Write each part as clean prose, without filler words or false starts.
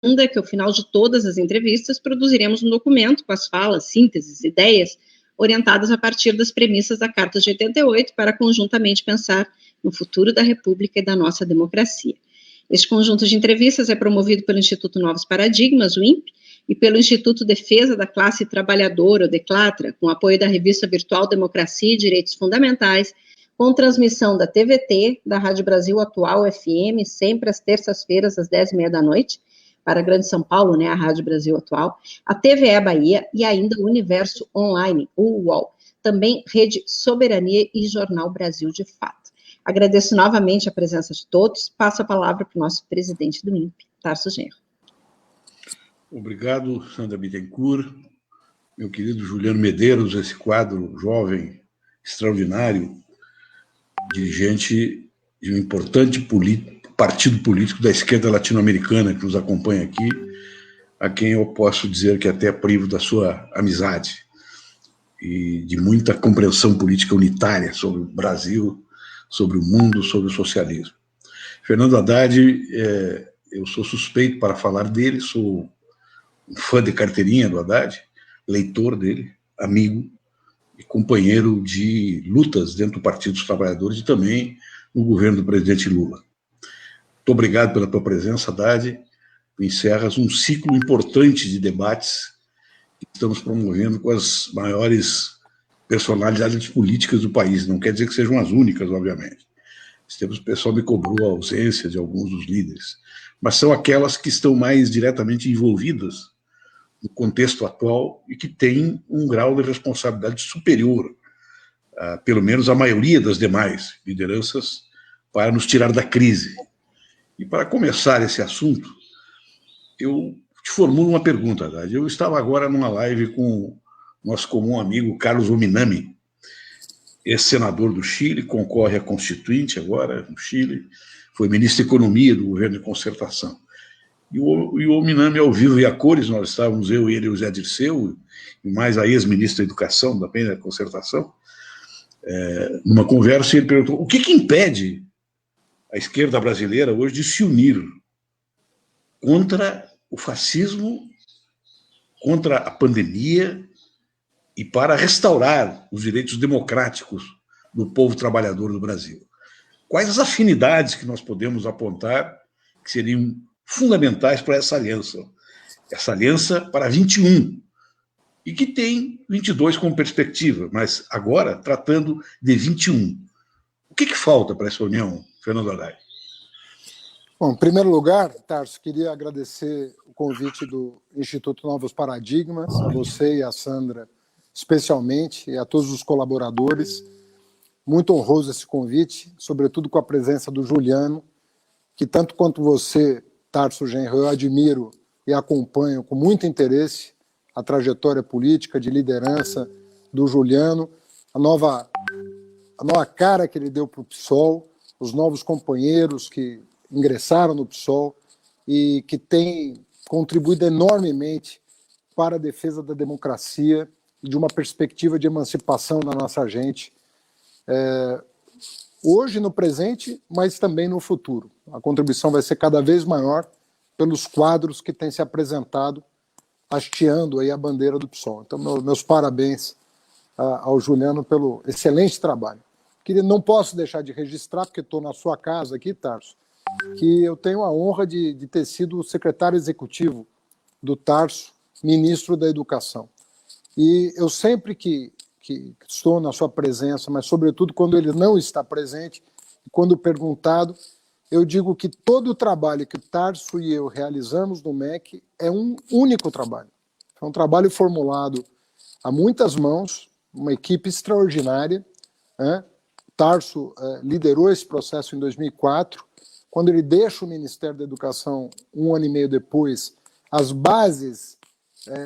é que, ao final de todas as entrevistas, produziremos um documento com as falas, sínteses, ideias, orientadas a partir das premissas da Carta de 88, para conjuntamente pensar no futuro da República e da nossa democracia. Este conjunto de entrevistas é promovido pelo Instituto Novos Paradigmas, o INPE, e pelo Instituto Defesa da Classe Trabalhadora, o DECLATRA, com apoio da revista virtual Democracia e Direitos Fundamentais, com transmissão da TVT, da Rádio Brasil Atual FM, sempre às terças-feiras, às 10h30 da noite, para a Grande São Paulo, né, a Rádio Brasil Atual, a TVE Bahia e ainda o Universo Online, o UOL, também Rede Soberania e Jornal Brasil de Fato. Agradeço novamente a presença de todos, passo a palavra para o nosso presidente do INPE, Tarso Genro. Obrigado, Sandra Bittencourt, meu querido Juliano Medeiros, esse quadro jovem, extraordinário, dirigente de um importante partido político da esquerda latino-americana que nos acompanha aqui, a quem eu posso dizer que até privo da sua amizade e de muita compreensão política unitária sobre o Brasil, sobre o mundo, sobre o socialismo. Fernando Haddad, eu sou suspeito para falar dele, sou um fã de carteirinha do Haddad, leitor dele, amigo e companheiro de lutas dentro do Partido dos Trabalhadores e também no governo do presidente Lula. Muito obrigado pela tua presença, Haddad. Tu encerras um ciclo importante de debates que estamos promovendo com as maiores personalidades políticas do país. Não quer dizer que sejam as únicas, obviamente. O pessoal me cobrou a ausência de alguns dos líderes, mas são aquelas que estão mais diretamente envolvidas no contexto atual e que têm um grau de responsabilidade superior, pelo menos a maioria das demais lideranças, para nos tirar da crise. E para começar esse assunto, eu te formulo uma pergunta, Haddad. Eu estava agora numa live com o nosso comum amigo Carlos Ominami, ex-senador do Chile, concorre a constituinte agora no Chile, foi ministro da Economia do governo de concertação. E o Ominami, ao vivo e a cores, nós estávamos, eu, ele e o Zé Dirceu, e mais a ex-ministra da Educação, também da concertação, numa conversa, e ele perguntou: o que impede a esquerda brasileira hoje de se unir contra o fascismo, contra a pandemia e para restaurar os direitos democráticos do povo trabalhador do Brasil? Quais as afinidades que nós podemos apontar que seriam fundamentais para essa aliança para 21, e que tem 22 como perspectiva, mas agora tratando de 21. O que falta para essa união, Fernando Haddad? Bom, em primeiro lugar, Tarso, queria agradecer o convite do Instituto Novos Paradigmas, a você e a Sandra especialmente, e a todos os colaboradores. Muito honroso esse convite, sobretudo com a presença do Juliano, que tanto quanto você, Tarso Genro, eu admiro e acompanho com muito interesse a trajetória política de liderança do Juliano, a nova cara que ele deu para o PSOL, os novos companheiros que ingressaram no PSOL e que têm contribuído enormemente para a defesa da democracia e de uma perspectiva de emancipação da nossa gente, hoje no presente, mas também no futuro. A contribuição vai ser cada vez maior pelos quadros que têm se apresentado, hasteando aí a bandeira do PSOL. Então, meus parabéns ao Juliano pelo excelente trabalho. Não posso deixar de registrar, porque estou na sua casa aqui, Tarso, que eu tenho a honra de ter sido o secretário executivo do Tarso, ministro da Educação. E eu sempre que estou na sua presença, mas sobretudo quando ele não está presente, quando perguntado, eu digo que todo o trabalho que o Tarso e eu realizamos no MEC é um único trabalho. É um trabalho formulado a muitas mãos, uma equipe extraordinária, né? Tarso liderou esse processo em 2004, quando ele deixa o Ministério da Educação 1 ano e meio depois, as bases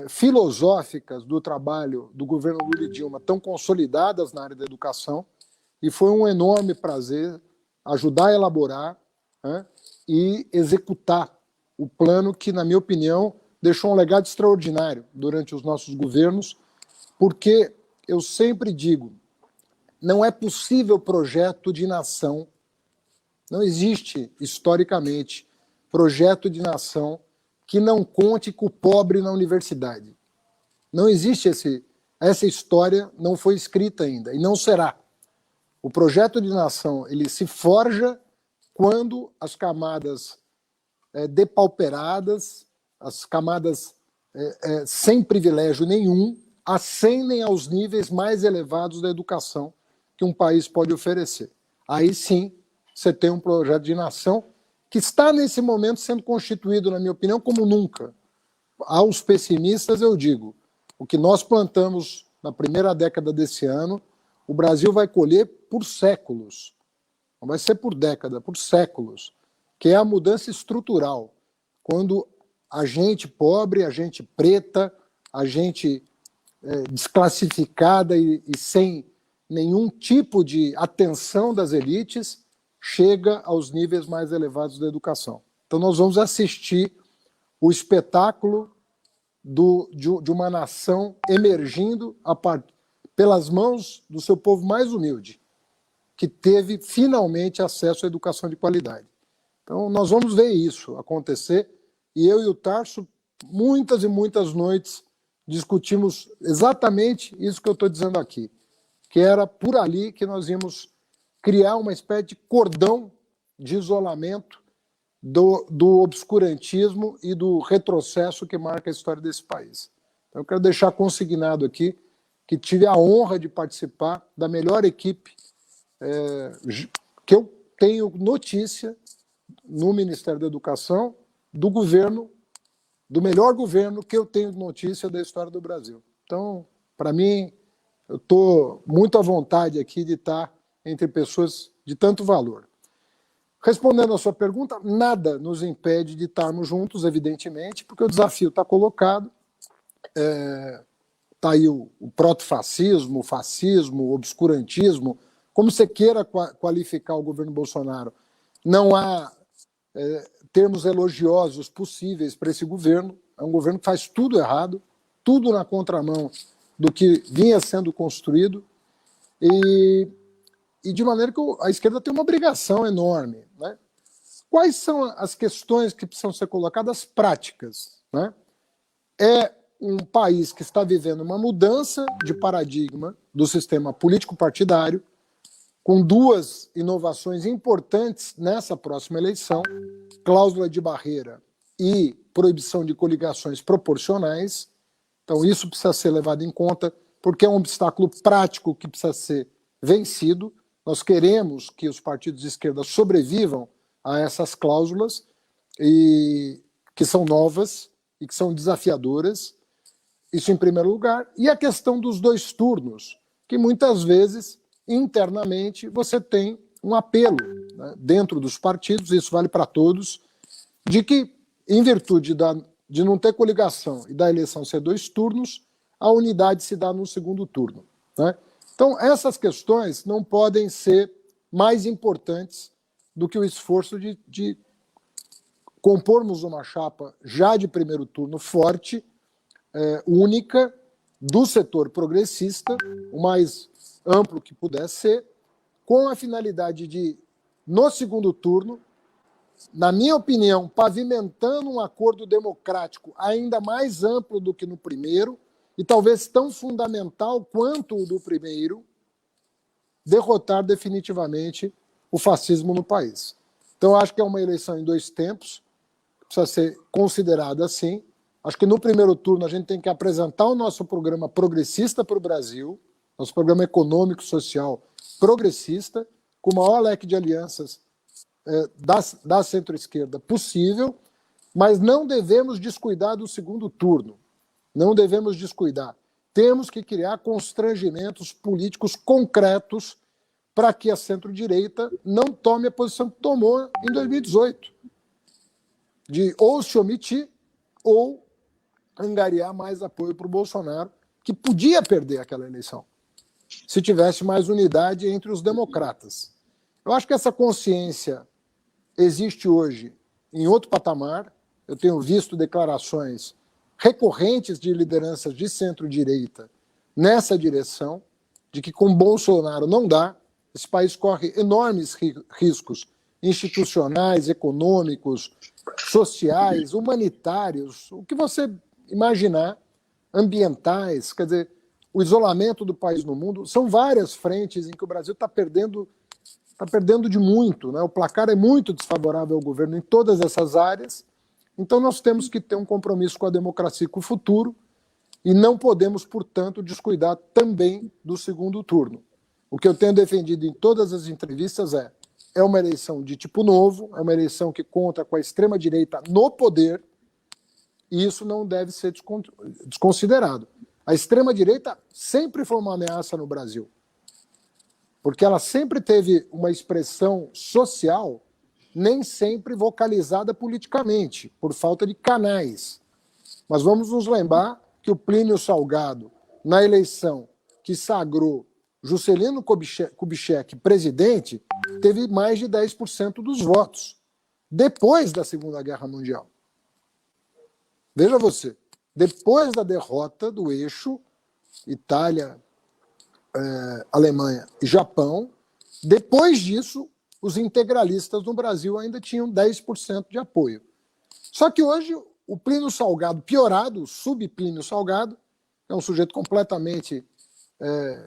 filosóficas do trabalho do governo Lula e Dilma estão consolidadas na área da educação, e foi um enorme prazer ajudar a elaborar e executar o plano que, na minha opinião, deixou um legado extraordinário durante os nossos governos, porque eu sempre digo, não é possível projeto de nação, não existe historicamente projeto de nação que não conte com o pobre na universidade. Não existe essa história, não foi escrita ainda, e não será. O projeto de nação ele se forja quando as camadas depauperadas, as camadas sem privilégio nenhum, ascendem aos níveis mais elevados da educação que um país pode oferecer. Aí sim, você tem um projeto de nação que está, nesse momento, sendo constituído, na minha opinião, como nunca. Aos pessimistas, eu digo, o que nós plantamos na primeira década desse ano, o Brasil vai colher por séculos. Não vai ser por década, por séculos, que é a mudança estrutural. Quando a gente pobre, a gente preta, a gente desclassificada e sem nenhum tipo de atenção das elites, chega aos níveis mais elevados da educação. Então nós vamos assistir o espetáculo de uma nação emergindo pelas mãos do seu povo mais humilde, que teve finalmente acesso à educação de qualidade. Então nós vamos ver isso acontecer, e eu e o Tarso, muitas e muitas noites, discutimos exatamente isso que eu estou dizendo aqui, que era por ali que nós íamos criar uma espécie de cordão de isolamento do obscurantismo e do retrocesso que marca a história desse país. Então, eu quero deixar consignado aqui que tive a honra de participar da melhor equipe que eu tenho notícia no Ministério da Educação, do governo, do melhor governo que eu tenho notícia da história do Brasil. Então, para mim, eu estou muito à vontade aqui de estar entre pessoas de tanto valor. Respondendo à sua pergunta, nada nos impede de estarmos juntos, evidentemente, porque o desafio está colocado. Está aí o protofascismo, o fascismo, o obscurantismo, como você queira qualificar o governo Bolsonaro. Não há termos elogiosos possíveis para esse governo. É um governo que faz tudo errado, tudo na contramão do que vinha sendo construído, e de maneira que a esquerda tem uma obrigação enorme. Né? Quais são as questões que precisam ser colocadas práticas? Né? É um país que está vivendo uma mudança de paradigma do sistema político-partidário, com duas inovações importantes nessa próxima eleição, cláusula de barreira e proibição de coligações proporcionais. Então, isso precisa ser levado em conta, porque é um obstáculo prático que precisa ser vencido. Nós queremos que os partidos de esquerda sobrevivam a essas cláusulas, que são novas e que são desafiadoras. Isso em primeiro lugar. E a questão dos 2 turnos, que muitas vezes, internamente, você tem um apelo, né, dentro dos partidos, isso vale para todos, de que, em virtude de não ter coligação e da eleição ser 2 turnos, a unidade se dá no segundo turno. Né? Então, essas questões não podem ser mais importantes do que o esforço de compormos uma chapa já de primeiro turno forte, única, do setor progressista, o mais amplo que puder ser, com a finalidade de, no segundo turno, na minha opinião, pavimentando um acordo democrático ainda mais amplo do que no primeiro, e talvez tão fundamental quanto o do primeiro, derrotar definitivamente o fascismo no país. Então, acho que é uma eleição em 2 tempos, precisa ser considerada assim. Acho que no primeiro turno a gente tem que apresentar o nosso programa progressista para o Brasil, nosso programa econômico e social progressista, com o maior leque de alianças da centro-esquerda possível, mas não devemos descuidar do segundo turno. Não devemos descuidar. Temos que criar constrangimentos políticos concretos para que a centro-direita não tome a posição que tomou em 2018, de ou se omitir ou angariar mais apoio para o Bolsonaro, que podia perder aquela eleição, se tivesse mais unidade entre os democratas. Eu acho que essa consciência existe hoje em outro patamar. Eu tenho visto declarações recorrentes de lideranças de centro-direita nessa direção, de que com Bolsonaro não dá, esse país corre enormes riscos institucionais, econômicos, sociais, humanitários, o que você imaginar, ambientais, quer dizer, o isolamento do país no mundo, são várias frentes em que o Brasil está perdendo de muito, né? O placar é muito desfavorável ao governo em todas essas áreas, então nós temos que ter um compromisso com a democracia e com o futuro, e não podemos, portanto, descuidar também do segundo turno. O que eu tenho defendido em todas as entrevistas é uma eleição de tipo novo, é uma eleição que conta com a extrema-direita no poder, e isso não deve ser desconsiderado. A extrema-direita sempre foi uma ameaça no Brasil, porque ela sempre teve uma expressão social nem sempre vocalizada politicamente, por falta de canais. Mas vamos nos lembrar que o Plínio Salgado, na eleição que sagrou Juscelino Kubitschek presidente, teve mais de 10% dos votos, depois da Segunda Guerra Mundial. Veja você, depois da derrota do eixo Itália, Alemanha e Japão, depois disso, os integralistas no Brasil ainda tinham 10% de apoio. Só que hoje, o Plínio Salgado piorado, o sub-Plínio Salgado, é um sujeito completamente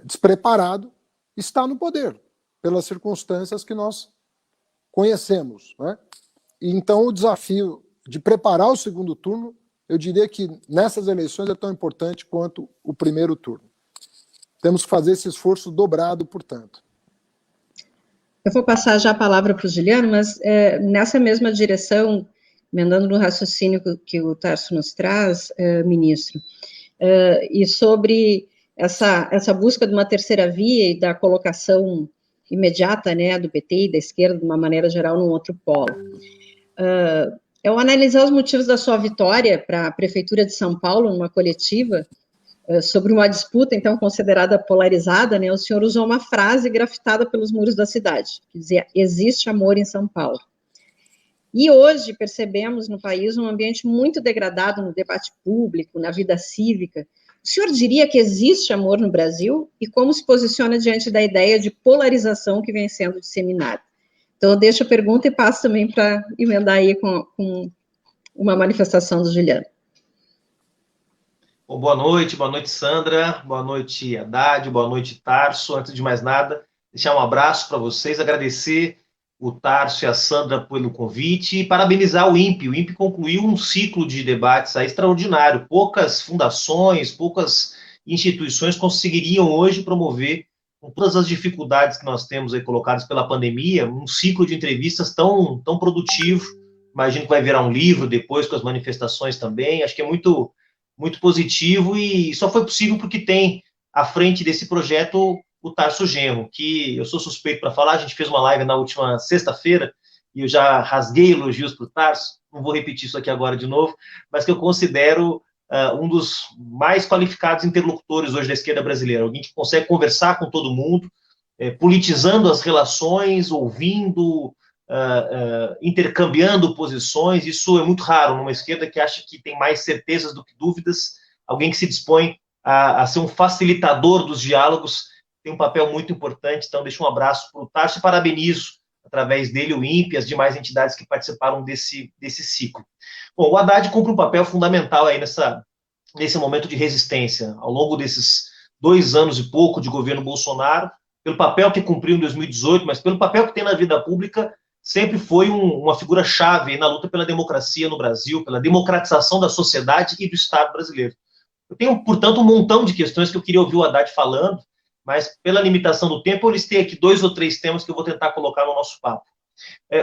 despreparado, está no poder, pelas circunstâncias que nós conhecemos, né? E então o desafio de preparar o segundo turno, eu diria que nessas eleições é tão importante quanto o primeiro turno. Temos que fazer esse esforço dobrado, portanto. Eu vou passar já a palavra para o Juliano, mas nessa mesma direção, emendando no raciocínio que o Tarso nos traz, ministro, e sobre essa busca de uma terceira via e da colocação imediata, né, do PT e da esquerda, de uma maneira geral, num outro polo. Ao analisar os motivos da sua vitória para a Prefeitura de São Paulo, numa coletiva, sobre uma disputa, então, considerada polarizada, né, o senhor usou uma frase grafitada pelos muros da cidade, que dizia, existe amor em São Paulo. E hoje percebemos no país um ambiente muito degradado no debate público, na vida cívica. O senhor diria que existe amor no Brasil? E como se posiciona diante da ideia de polarização que vem sendo disseminada? Então, eu deixo a pergunta e passo também para emendar aí com uma manifestação do Juliano. Bom, boa noite, Sandra, boa noite, Haddad, boa noite, Tarso. Antes de mais nada, deixar um abraço para vocês, agradecer o Tarso e a Sandra pelo convite e parabenizar o INPE. O INPE concluiu um ciclo de debates extraordinário. Poucas fundações, poucas instituições conseguiriam hoje promover, com todas as dificuldades que nós temos aí colocadas pela pandemia, um ciclo de entrevistas tão produtivo. Imagino que vai virar um livro depois com as manifestações também. Acho que é muito positivo e só foi possível porque tem à frente desse projeto o Tarso Genro, que eu sou suspeito para falar. A gente fez uma live na última sexta-feira e eu já rasguei elogios para o Tarso, não vou repetir isso aqui agora de novo, mas que eu considero um dos mais qualificados interlocutores hoje da esquerda brasileira, alguém que consegue conversar com todo mundo, politizando as relações, ouvindo, intercambiando posições. Isso é muito raro numa esquerda que acha que tem mais certezas do que dúvidas. Alguém que se dispõe a ser um facilitador dos diálogos tem um papel muito importante. Então deixo um abraço para o Tarso e parabenizo através dele o INPE e as demais entidades que participaram desse ciclo. Bom, o Haddad cumpre um papel fundamental aí nesse momento de resistência ao longo desses 2 anos e pouco de governo Bolsonaro, pelo papel que cumpriu em 2018, mas pelo papel que tem na vida pública. Sempre foi uma figura-chave na luta pela democracia no Brasil, pela democratização da sociedade e do Estado brasileiro. Eu tenho, portanto, um montão de questões que eu queria ouvir o Haddad falando, mas pela limitação do tempo, eu listei aqui 2 ou 3 temas que eu vou tentar colocar no nosso papo.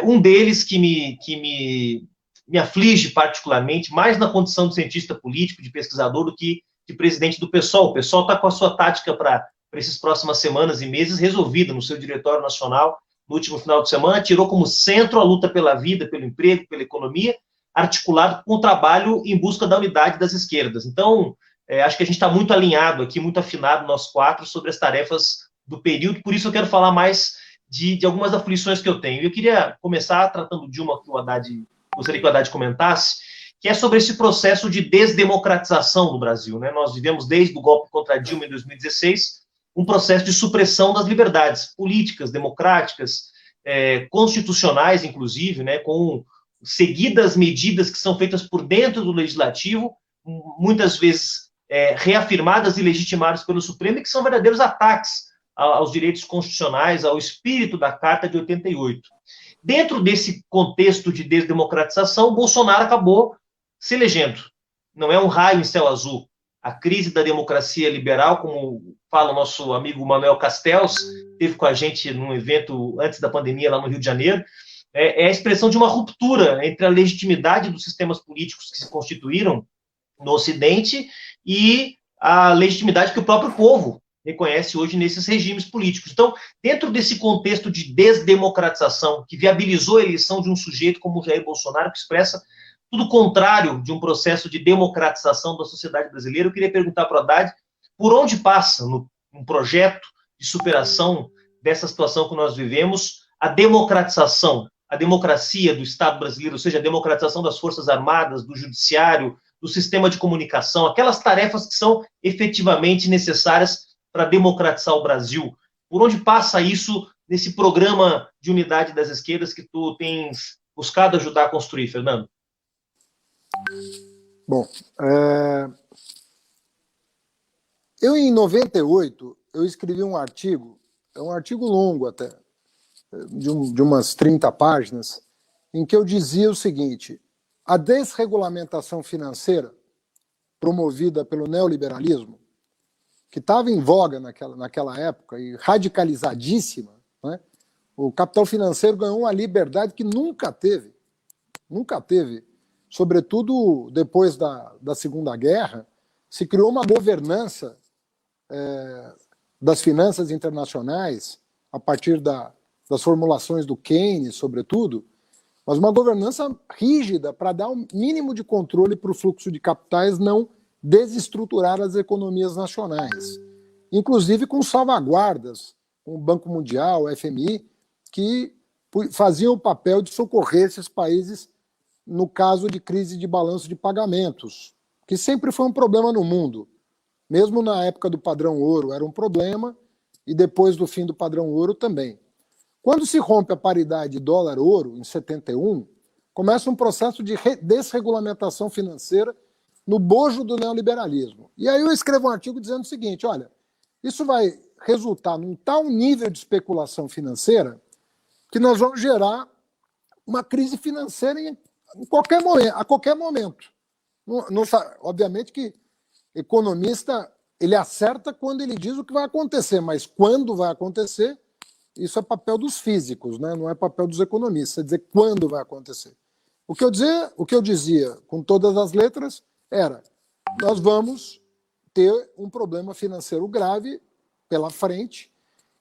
Um deles que me aflige particularmente, mais na condição de cientista político, de pesquisador, do que de presidente do PSOL. O PSOL está com a sua tática para essas próximas semanas e meses resolvida no seu Diretório Nacional. No último final de semana, tirou como centro a luta pela vida, pelo emprego, pela economia, articulado com o trabalho em busca da unidade das esquerdas. Então, acho que a gente está muito alinhado aqui, muito afinado, nós 4, sobre as tarefas do período. Por isso eu quero falar mais de algumas aflições que eu tenho. Eu queria começar tratando de uma que gostaria que o Haddad comentasse, que é sobre esse processo de desdemocratização do Brasil, né? Nós vivemos, desde o golpe contra Dilma em 2016, um processo de supressão das liberdades políticas, democráticas, constitucionais, inclusive, né, com seguidas medidas que são feitas por dentro do Legislativo, muitas vezes reafirmadas e legitimadas pelo Supremo, e que são verdadeiros ataques aos direitos constitucionais, ao espírito da Carta de 88. Dentro desse contexto de desdemocratização, Bolsonaro acabou se elegendo. Não é um raio em céu azul. A crise da democracia liberal, como fala o nosso amigo Manuel Castells, esteve com a gente num evento antes da pandemia lá no Rio de Janeiro, é a expressão de uma ruptura entre a legitimidade dos sistemas políticos que se constituíram no Ocidente e a legitimidade que o próprio povo reconhece hoje nesses regimes políticos. Então, dentro desse contexto de desdemocratização, que viabilizou a eleição de um sujeito como Jair Bolsonaro, que expressa tudo o contrário de um processo de democratização da sociedade brasileira, eu queria perguntar para o Haddad por onde passa, num projeto de superação dessa situação que nós vivemos, a democratização, a democracia do Estado brasileiro, ou seja, a democratização das Forças Armadas, do Judiciário, do sistema de comunicação, aquelas tarefas que são efetivamente necessárias para democratizar o Brasil. Por onde passa isso nesse programa de unidade das esquerdas que tu tens buscado ajudar a construir, Fernando? Bom, eu em 98, eu escrevi um artigo, é um artigo longo até, de umas 30 páginas, em que eu dizia o seguinte: a desregulamentação financeira promovida pelo neoliberalismo, que estava em voga naquela época e radicalizadíssima, né? O capital financeiro ganhou uma liberdade que nunca teve, sobretudo depois da Segunda Guerra, se criou uma governança das finanças internacionais, a partir das formulações do Keynes, sobretudo, mas uma governança rígida para dar um mínimo de controle para o fluxo de capitais, não desestruturar as economias nacionais, inclusive com salvaguardas, com o Banco Mundial, o FMI, que faziam o papel de socorrer esses países no caso de crise de balanço de pagamentos, que sempre foi um problema no mundo. Mesmo na época do padrão ouro era um problema, e depois do fim do padrão ouro também. Quando se rompe a paridade dólar-ouro, em 71, começa um processo de desregulamentação financeira no bojo do neoliberalismo. E aí eu escrevo um artigo dizendo o seguinte: olha, isso vai resultar num tal nível de especulação financeira que nós vamos gerar uma crise financeira a qualquer momento. Obviamente que economista ele acerta quando ele diz o que vai acontecer, mas quando vai acontecer, isso é papel dos físicos, né? Não é papel dos economistas, é dizer quando vai acontecer. O que eu dizia com todas as letras era: nós vamos ter um problema financeiro grave pela frente,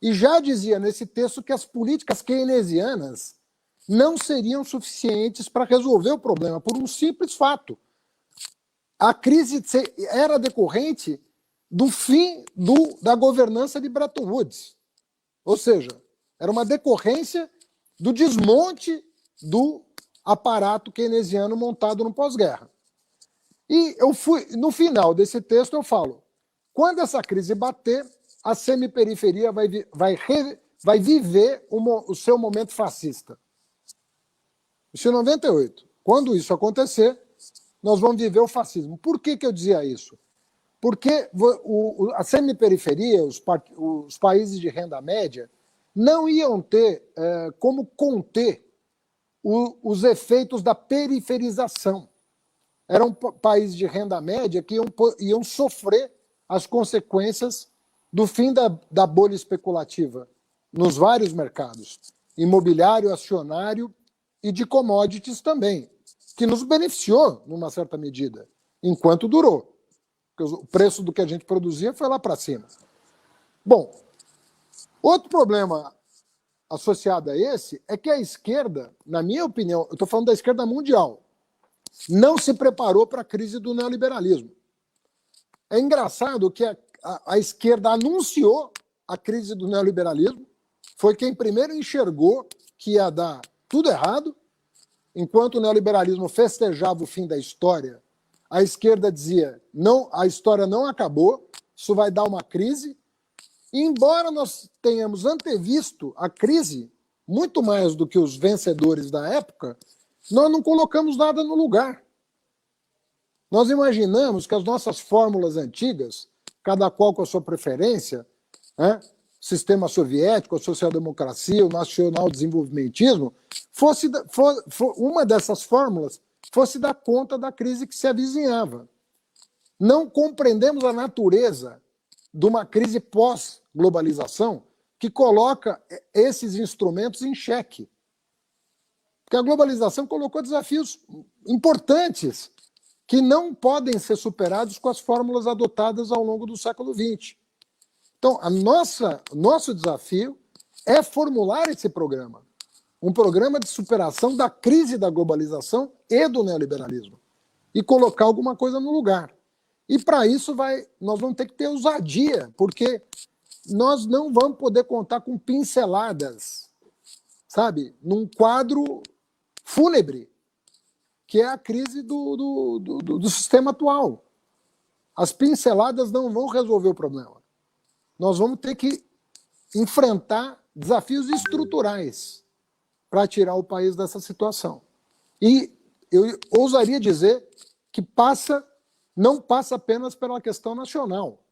e já dizia nesse texto que as políticas keynesianas não seriam suficientes para resolver o problema, por um simples fato. A crise era decorrente do fim da governança de Bretton Woods. Ou seja, era uma decorrência do desmonte do aparato keynesiano montado no pós-guerra. E no final desse texto eu falo: quando essa crise bater, a semiperiferia vai viver o seu momento fascista. Isso em 98. Quando isso acontecer, nós vamos viver o fascismo. Por que eu dizia isso? Porque a semiperiferia, os países de renda média, não iam ter como conter os efeitos da periferização. Eram países de renda média que iam sofrer as consequências do fim da bolha especulativa nos vários mercados, imobiliário, acionário e de commodities também, que nos beneficiou numa certa medida, enquanto durou. Porque o preço do que a gente produzia foi lá para cima. Bom, outro problema associado a esse é que a esquerda, na minha opinião, eu estou falando da esquerda mundial, não se preparou para a crise do neoliberalismo. É engraçado que a esquerda anunciou a crise do neoliberalismo, foi quem primeiro enxergou que ia dar tudo errado, enquanto o neoliberalismo festejava o fim da história, a esquerda dizia: não, a história não acabou, isso vai dar uma crise. E embora nós tenhamos antevisto a crise, muito mais do que os vencedores da época, nós não colocamos nada no lugar. Nós imaginamos que as nossas fórmulas antigas, cada qual com a sua preferência, né, sistema soviético, a social-democracia, o nacional-desenvolvimentismo, uma dessas fórmulas fosse dar conta da crise que se avizinhava. Não compreendemos a natureza de uma crise pós-globalização que coloca esses instrumentos em xeque. Porque a globalização colocou desafios importantes que não podem ser superados com as fórmulas adotadas ao longo do século XX. Então, nosso desafio é formular esse programa. Um programa de superação da crise da globalização e do neoliberalismo. E colocar alguma coisa no lugar. E para isso nós vamos ter que ter ousadia, porque nós não vamos poder contar com pinceladas, sabe, num quadro fúnebre, que é a crise do sistema atual. As pinceladas não vão resolver o problema. Nós vamos ter que enfrentar desafios estruturais para tirar o país dessa situação. E eu ousaria dizer que não passa apenas pela questão nacional.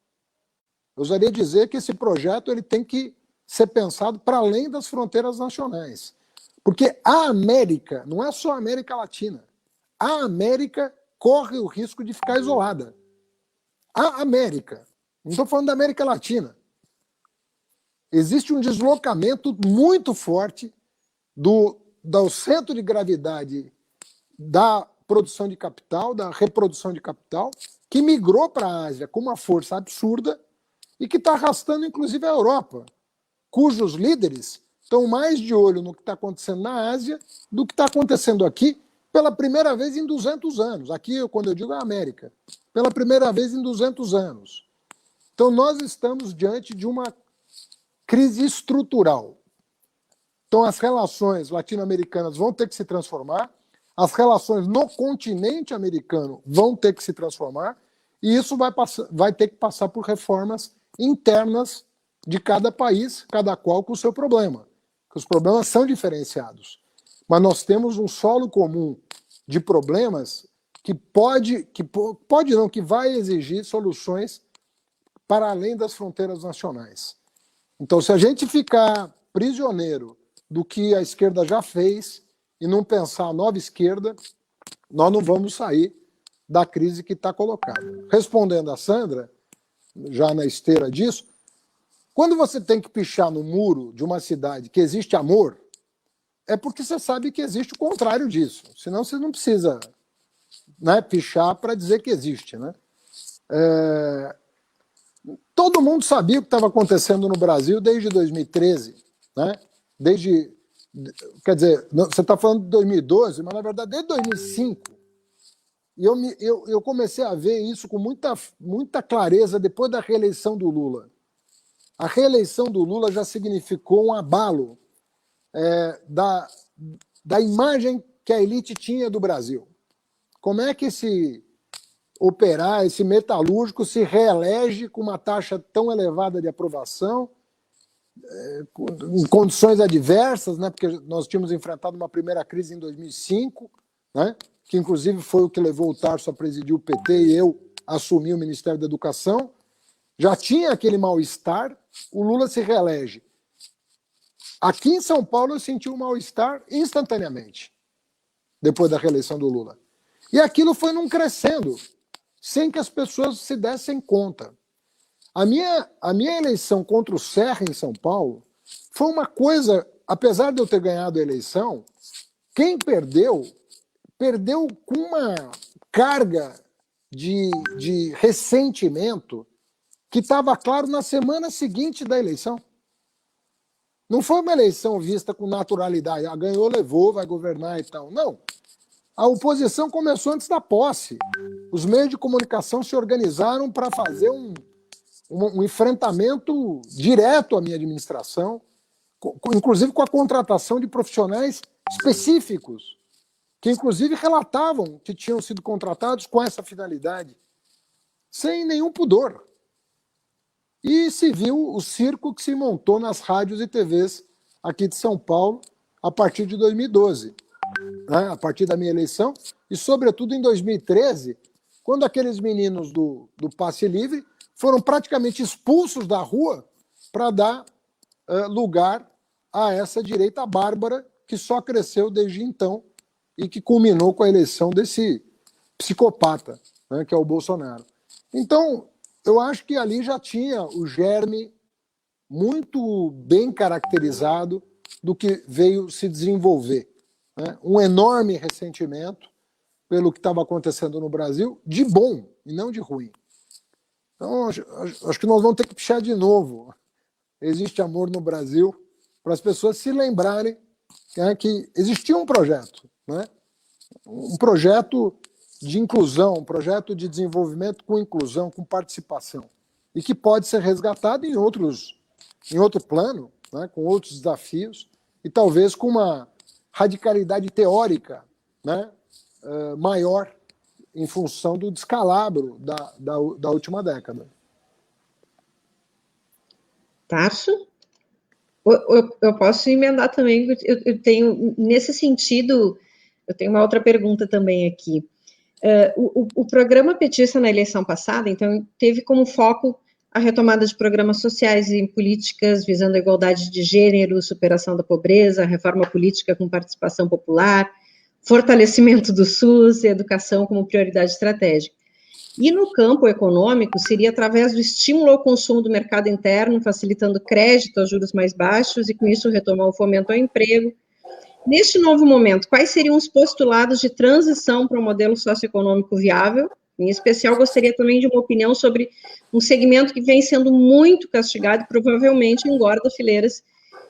Eu ousaria dizer que esse projeto ele tem que ser pensado para além das fronteiras nacionais. Porque a América, não é só a América Latina, a América corre o risco de ficar isolada. A América, não estou falando da América Latina, existe um deslocamento muito forte do centro de gravidade da produção de capital, da reprodução de capital, que migrou para a Ásia com uma força absurda e que está arrastando, inclusive, a Europa, cujos líderes estão mais de olho no que está acontecendo na Ásia do que está acontecendo aqui pela primeira vez em 200 anos. Aqui, quando eu digo a América, pela primeira vez em 200 anos. Então, nós estamos diante de uma crise estrutural. Então, as relações latino-americanas vão ter que se transformar, as relações no continente americano vão ter que se transformar, e isso vai ter que passar por reformas internas de cada país, cada qual com o seu problema, porque os problemas são diferenciados. Mas nós temos um solo comum de problemas que que vai exigir soluções para além das fronteiras nacionais. Então, se a gente ficar prisioneiro do que a esquerda já fez e não pensar a nova esquerda, nós não vamos sair da crise que está colocada. Respondendo a Sandra, já na esteira disso, quando você tem que pichar no muro de uma cidade que existe amor, é porque você sabe que existe o contrário disso. Senão você não precisa, né, pichar para dizer que existe. Né? Todo mundo sabia o que estava acontecendo no Brasil desde 2013. Né? Quer dizer, você está falando de 2012, mas na verdade desde 2005. E eu comecei a ver isso com muita clareza depois da reeleição do Lula. A reeleição do Lula já significou um abalo da imagem que a elite tinha do Brasil. Como é que esse operário, esse metalúrgico se reelege com uma taxa tão elevada de aprovação, em condições adversas, né, porque nós tínhamos enfrentado uma primeira crise em 2005, né, que inclusive foi o que levou o Tarso a presidir o PT e eu assumi o Ministério da Educação. Já tinha aquele mal-estar, o Lula se reelege. Aqui em São Paulo eu senti um mal-estar instantaneamente, depois da reeleição do Lula. E aquilo foi num crescendo, sem que as pessoas se dessem conta. A minha eleição contra o Serra em São Paulo foi uma coisa, apesar de eu ter ganhado a eleição, quem perdeu com uma carga de ressentimento que estava claro na semana seguinte da eleição. Não foi uma eleição vista com naturalidade. Ganhou, levou, vai governar e tal. Não. A oposição começou antes da posse. Os meios de comunicação se organizaram para fazer um enfrentamento direto à minha administração, inclusive com a contratação de profissionais específicos, que inclusive relatavam que tinham sido contratados com essa finalidade, sem nenhum pudor. E se viu o circo que se montou nas rádios e TVs aqui de São Paulo a partir de 2012, né, a partir da minha eleição, e sobretudo em 2013, quando aqueles meninos do Passe Livre foram praticamente expulsos da rua para dar lugar a essa direita bárbara que só cresceu desde então e que culminou com a eleição desse psicopata, né, que é o Bolsonaro. Então, eu acho que ali já tinha o germe muito bem caracterizado do que veio se desenvolver, né? Um enorme ressentimento pelo que estava acontecendo no Brasil, de bom e não de ruim. Então, acho que nós vamos ter que puxar de novo. Existe amor no Brasil, para as pessoas se lembrarem, né, que existia um projeto, né? Um projeto de inclusão, um projeto de desenvolvimento com inclusão, com participação, e que pode ser resgatado em outro plano, né, com outros desafios, e talvez com uma radicalidade teórica, né, maior em função do descalabro da última década. Tarso? Eu posso emendar também, eu tenho, nesse sentido, eu tenho uma outra pergunta também aqui. O programa petista na eleição passada, então, teve como foco a retomada de programas sociais e políticas visando a igualdade de gênero, superação da pobreza, reforma política com participação popular, fortalecimento do SUS e educação como prioridade estratégica. E no campo econômico, seria através do estímulo ao consumo do mercado interno, facilitando crédito a juros mais baixos e, com isso, retomar o fomento ao emprego. Neste novo momento, quais seriam os postulados de transição para um modelo socioeconômico viável? Em especial, gostaria também de uma opinião sobre um segmento que vem sendo muito castigado e provavelmente engorda fileiras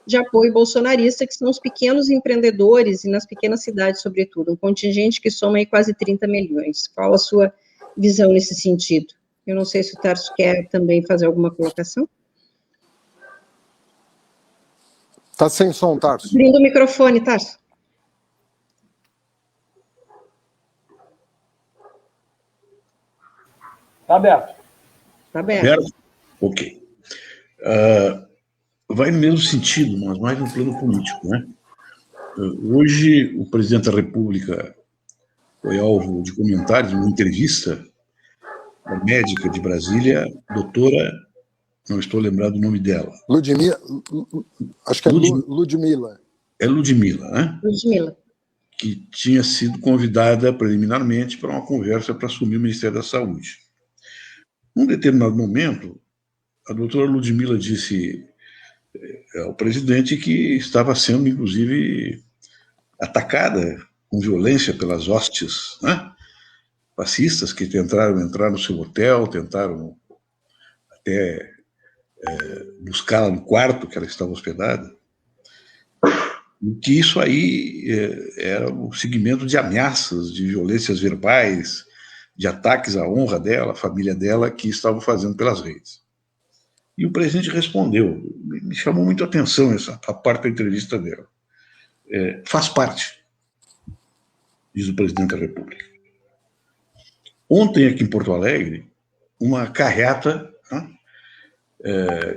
de apoio bolsonarista, que são os pequenos empreendedores e nas pequenas cidades, sobretudo, um contingente que soma aí quase 30 milhões. Qual a sua visão nesse sentido? Eu não sei se o Tarso quer também fazer alguma colocação. Está sem som, Tarso. Abrindo o microfone, Tarso. Está aberto. Está aberto. Ok. Vai no mesmo sentido, mas mais no plano político, né? Hoje, o presidente da República foi alvo de comentários numa entrevista da médica de Brasília, doutora, não estou lembrado do nome dela. Ludmila, acho que é Ludmila. É Ludmila, né? Ludmila. Que tinha sido convidada preliminarmente para uma conversa para assumir o Ministério da Saúde. Num determinado momento, a doutora Ludmila disse ao presidente que estava sendo, inclusive, atacada com violência pelas hostes, né, fascistas que tentaram entrar no seu hotel, tentaram até buscá-la no quarto que ela estava hospedada, e que isso aí era um segmento de ameaças, de violências verbais, de ataques à honra dela, à família dela, que estavam fazendo pelas redes. E o presidente respondeu, me chamou muito a atenção a parte da entrevista dela. Faz parte, diz o presidente da República. Ontem, aqui em Porto Alegre, uma carreata, né,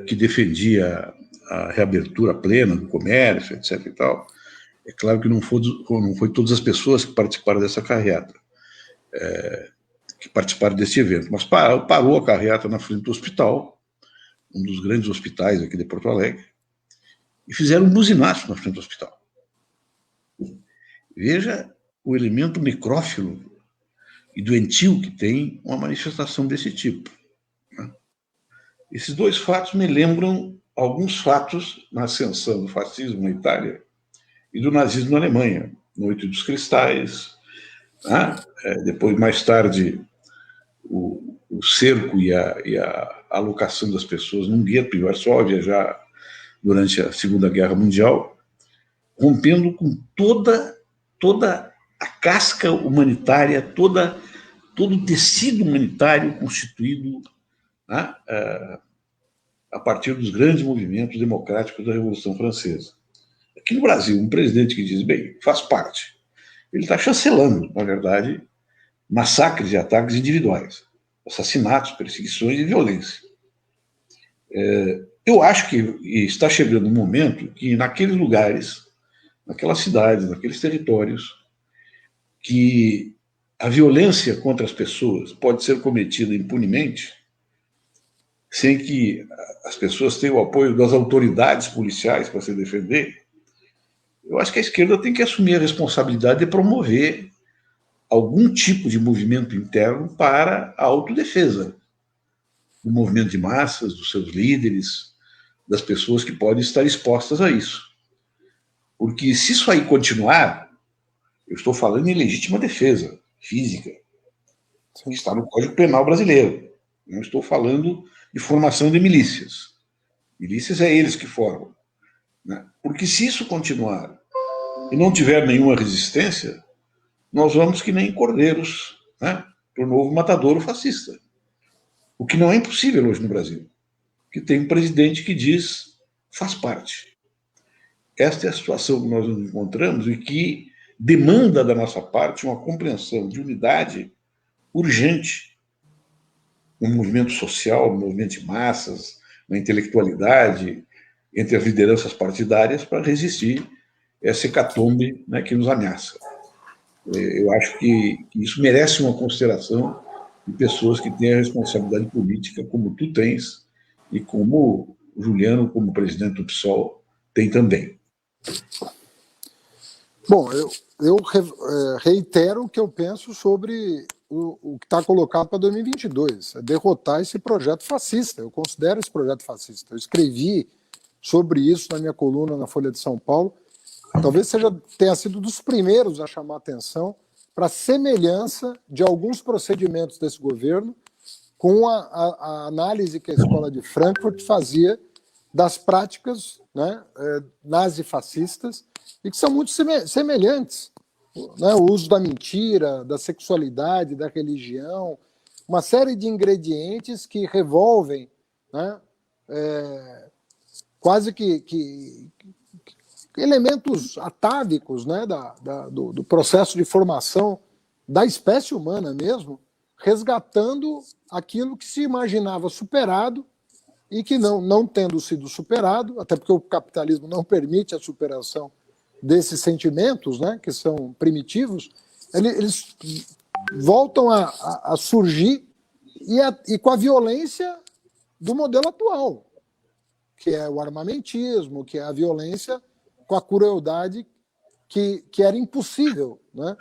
que defendia a reabertura plena do comércio, etc. e tal. É claro que não foi todas as pessoas que participaram dessa carreata, que participaram desse evento, mas parou a carreata na frente do hospital, um dos grandes hospitais aqui de Porto Alegre, e fizeram um buzinaço na frente do hospital. Veja o elemento necrófilo e doentio que tem uma manifestação desse tipo, né? Esses dois fatos me lembram alguns fatos na ascensão do fascismo na Itália e do nazismo na Alemanha, Noite dos Cristais, né? Depois, mais tarde, o cerco e a alocação das pessoas num gueto em Varsóvia, já durante a Segunda Guerra Mundial, rompendo com toda a casca humanitária, todo o tecido humanitário constituído, né, a partir dos grandes movimentos democráticos da Revolução Francesa. Aqui no Brasil, um presidente que diz, bem, faz parte, ele está chancelando, na verdade, massacres e ataques individuais, assassinatos, perseguições e violência. Eu acho que está chegando um momento que naqueles lugares, naquelas cidades, naqueles territórios, que a violência contra as pessoas pode ser cometida impunemente, sem que as pessoas tenham o apoio das autoridades policiais para se defender. Eu acho que a esquerda tem que assumir a responsabilidade de promover algum tipo de movimento interno para a autodefesa do movimento de massas, dos seus líderes, das pessoas que podem estar expostas a isso. Porque se isso aí continuar, eu estou falando em legítima defesa física, que está no Código Penal brasileiro. Não estou falando de formação de milícias. Milícias é eles que formam. Né? Porque se isso continuar e não tiver nenhuma resistência, nós vamos que nem cordeiros, né, para o novo matadouro fascista. O que não é impossível hoje no Brasil. Que tem um presidente que diz, faz parte. Esta é a situação que nós nos encontramos e que demanda da nossa parte uma compreensão de unidade urgente no movimento social, no movimento de massas, na intelectualidade, entre as lideranças partidárias para resistir a essa hecatombe, né, que nos ameaça. Eu acho que isso merece uma consideração de pessoas que têm a responsabilidade política como tu tens e como o Juliano, como presidente do PSOL, tem também. Bom, eu reitero o que eu penso sobre o que está colocado para 2022, é derrotar esse projeto fascista. Eu considero esse projeto fascista. Eu escrevi sobre isso na minha coluna na Folha de São Paulo. Talvez tenha sido dos primeiros a chamar atenção para a semelhança de alguns procedimentos desse governo com a análise que a Escola de Frankfurt fazia das práticas, né, nazifascistas, e que são muito semelhantes. Né, o uso da mentira, da sexualidade, da religião, uma série de ingredientes que revolvem, né, quase que elementos atávicos, né, do processo de formação da espécie humana mesmo, resgatando aquilo que se imaginava superado e que não tendo sido superado, até porque o capitalismo não permite a superação desses sentimentos, né, que são primitivos, eles voltam a surgir e com a violência do modelo atual, que é o armamentismo, que é a violência com a crueldade que era impossível, né,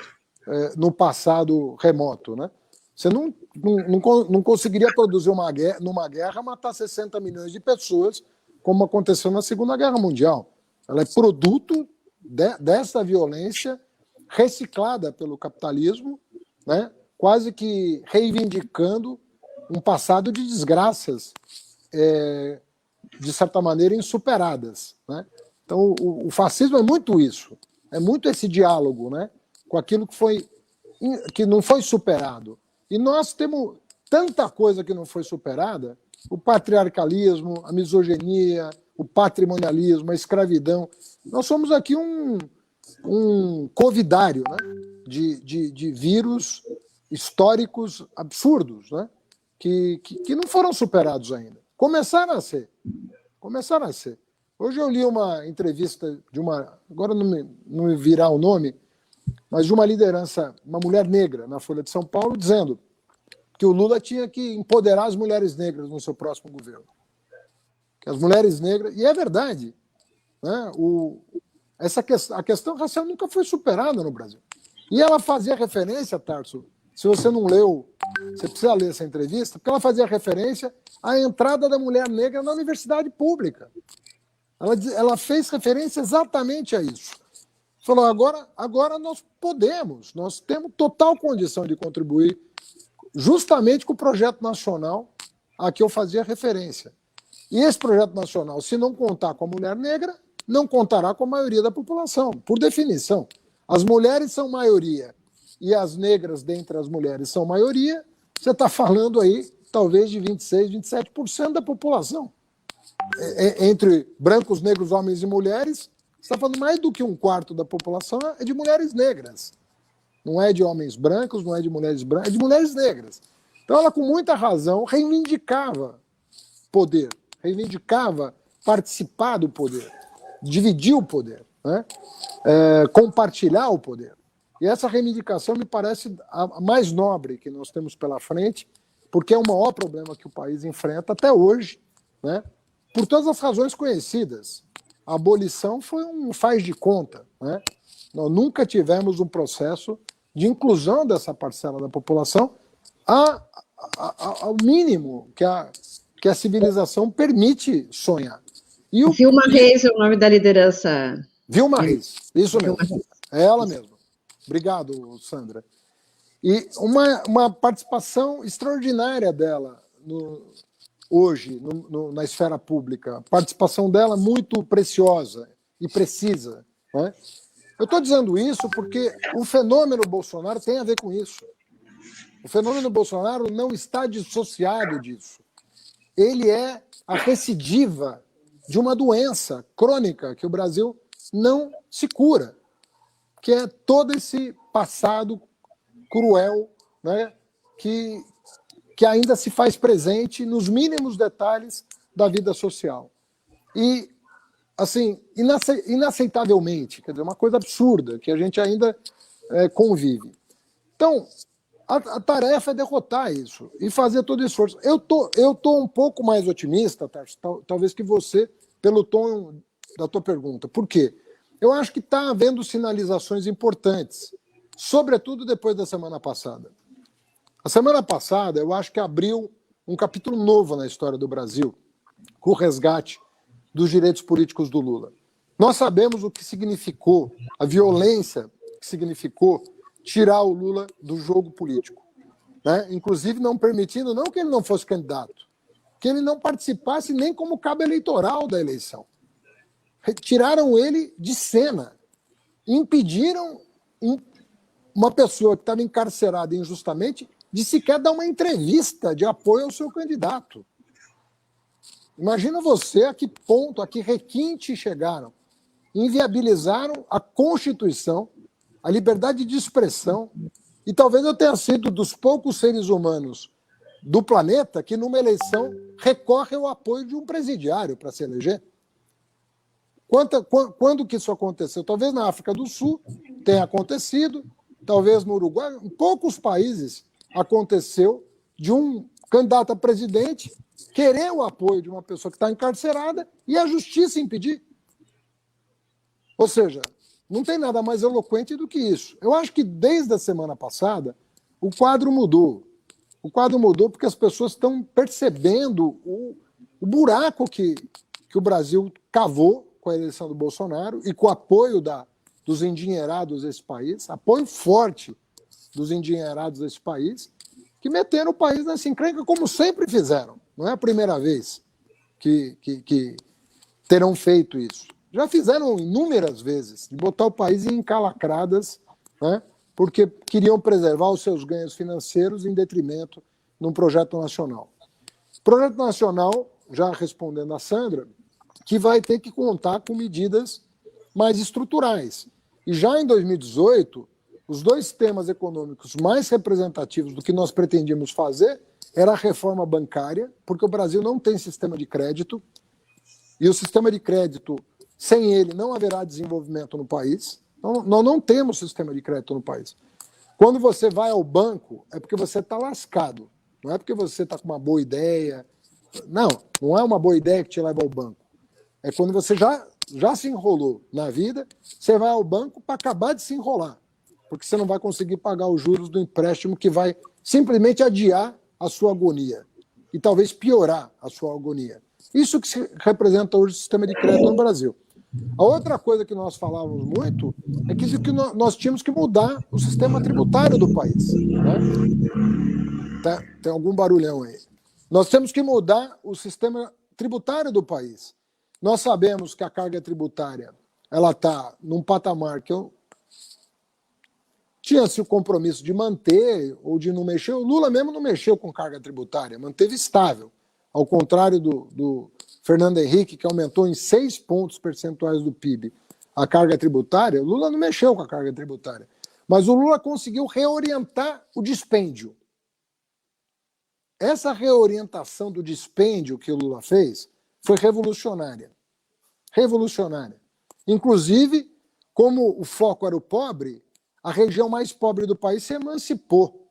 no passado remoto. Né? Você não conseguiria produzir numa guerra matar 60 milhões de pessoas, como aconteceu na Segunda Guerra Mundial. Ela é produto dessa violência reciclada pelo capitalismo, né, quase que reivindicando um passado de desgraças, de certa maneira, insuperadas. Né? Então, o fascismo é muito isso, é muito esse diálogo, né, com aquilo que não foi superado. E nós temos tanta coisa que não foi superada, o patriarcalismo, a misoginia, o patrimonialismo, a escravidão. Nós somos aqui um covidário, né, de vírus históricos absurdos, né, que não foram superados ainda. Começaram a ser. Hoje eu li uma entrevista de agora não me virá o nome, mas de uma liderança, uma mulher negra na Folha de São Paulo, dizendo que o Lula tinha que empoderar as mulheres negras no seu próximo governo. Que as mulheres negras... E é verdade. Né? A questão racial nunca foi superada no Brasil. E ela fazia referência, Tarso, se você não leu, você precisa ler essa entrevista, porque ela fazia referência à entrada da mulher negra na universidade pública. Ela fez referência exatamente a isso. Falou, agora nós temos total condição de contribuir justamente com o projeto nacional a que eu fazia referência. E esse projeto nacional, se não contar com a mulher negra, não contará com a maioria da população, por definição. As mulheres são maioria e as negras dentre as mulheres são maioria, você está falando aí talvez de 26%, 27% da população. Entre brancos, negros, homens e mulheres, você está falando mais do que 1/4 da população é de mulheres negras. Não é de homens brancos, não é de mulheres brancas, é de mulheres negras. Então ela, com muita razão, reivindicava poder, reivindicava participar do poder, dividir o poder, né? Compartilhar o poder. E essa reivindicação me parece a mais nobre que nós temos pela frente, porque é o maior problema que o país enfrenta até hoje, né? Por todas as razões conhecidas. A abolição foi um faz de conta, né? Nós nunca tivemos um processo de inclusão dessa parcela da população ao mínimo que a civilização permite sonhar. E Vilma Reis é o nome da liderança. Vilma Reis, isso mesmo. Reis. É ela mesmo. Obrigado, Sandra. E uma participação extraordinária dela hoje na esfera pública. A participação dela muito preciosa e precisa, né? Eu estou dizendo isso porque o fenômeno Bolsonaro tem a ver com isso. O fenômeno Bolsonaro não está dissociado disso. Ele é a recidiva de uma doença crônica que o Brasil não se cura, que é todo esse passado cruel, né, que ainda se faz presente nos mínimos detalhes da vida social. E, assim, inaceitavelmente, quer dizer, uma coisa absurda, que a gente ainda convive. Então, a tarefa é derrotar isso e fazer todo o esforço. Eu tô um pouco mais otimista, Tarso, talvez que você, pelo tom da tua pergunta. Por quê? Eu acho que está havendo sinalizações importantes, sobretudo depois da semana passada. A semana passada, eu acho que abriu um capítulo novo na história do Brasil, com o resgate dos direitos políticos do Lula. Nós sabemos o que significou, a violência que significou tirar o Lula do jogo político, né? Inclusive não permitindo, não que ele não fosse candidato, que ele não participasse nem como cabo eleitoral da eleição. Tiraram ele de cena, impediram uma pessoa que estava encarcerada injustamente de sequer dar uma entrevista de apoio ao seu candidato. Imagina você a que ponto, a que requinte chegaram. Inviabilizaram a Constituição, a liberdade de expressão, e talvez eu tenha sido dos poucos seres humanos do planeta que, numa eleição, recorre ao apoio de um presidiário para se eleger. Quando que isso aconteceu? Talvez na África do Sul tenha acontecido, talvez no Uruguai, em poucos países aconteceu de um candidato a presidente querer o apoio de uma pessoa que está encarcerada e a justiça impedir. Ou seja, não tem nada mais eloquente do que isso. Eu acho que desde a semana passada o quadro mudou. O quadro mudou porque as pessoas estão percebendo o buraco que o Brasil cavou com a eleição do Bolsonaro e com o apoio dos endinheirados desse país, apoio forte dos endinheirados desse país, que meteram o país nessa encrenca como sempre fizeram. Não é a primeira vez que terão feito isso. Já fizeram inúmeras vezes, de botar o país em encalacradas, né, porque queriam preservar os seus ganhos financeiros em detrimento de um projeto nacional. Projeto nacional, já respondendo a Sandra, que vai ter que contar com medidas mais estruturais. E já em 2018, os dois temas econômicos mais representativos do que nós pretendíamos fazer era a reforma bancária, porque o Brasil não tem sistema de crédito, e o sistema de crédito, sem ele, não haverá desenvolvimento no país. Nós não temos sistema de crédito no país. Quando você vai ao banco, é porque você está lascado, não é porque você está com uma boa ideia. Não é uma boa ideia que te leva ao banco. É quando você já se enrolou na vida, você vai ao banco para acabar de se enrolar, porque você não vai conseguir pagar os juros do empréstimo que vai simplesmente adiar a sua agonia e talvez piorar a sua agonia. Isso que representa hoje o sistema de crédito no Brasil. A outra coisa que nós falávamos muito é que nós tínhamos que mudar o sistema tributário do país, né? Tem algum barulhão aí. Nós temos que mudar o sistema tributário do país. Nós sabemos que a carga tributária ela está num patamar que tinha-se o compromisso de manter ou de não mexer. O Lula mesmo não mexeu com carga tributária, manteve estável. Ao contrário do Fernando Henrique, que aumentou em 6 pontos percentuais do PIB a carga tributária, o Lula não mexeu com a carga tributária. Mas o Lula conseguiu reorientar o dispêndio. Essa reorientação do dispêndio que o Lula fez foi revolucionária. Revolucionária. Inclusive, como o foco era o pobre, a região mais pobre do país se emancipou.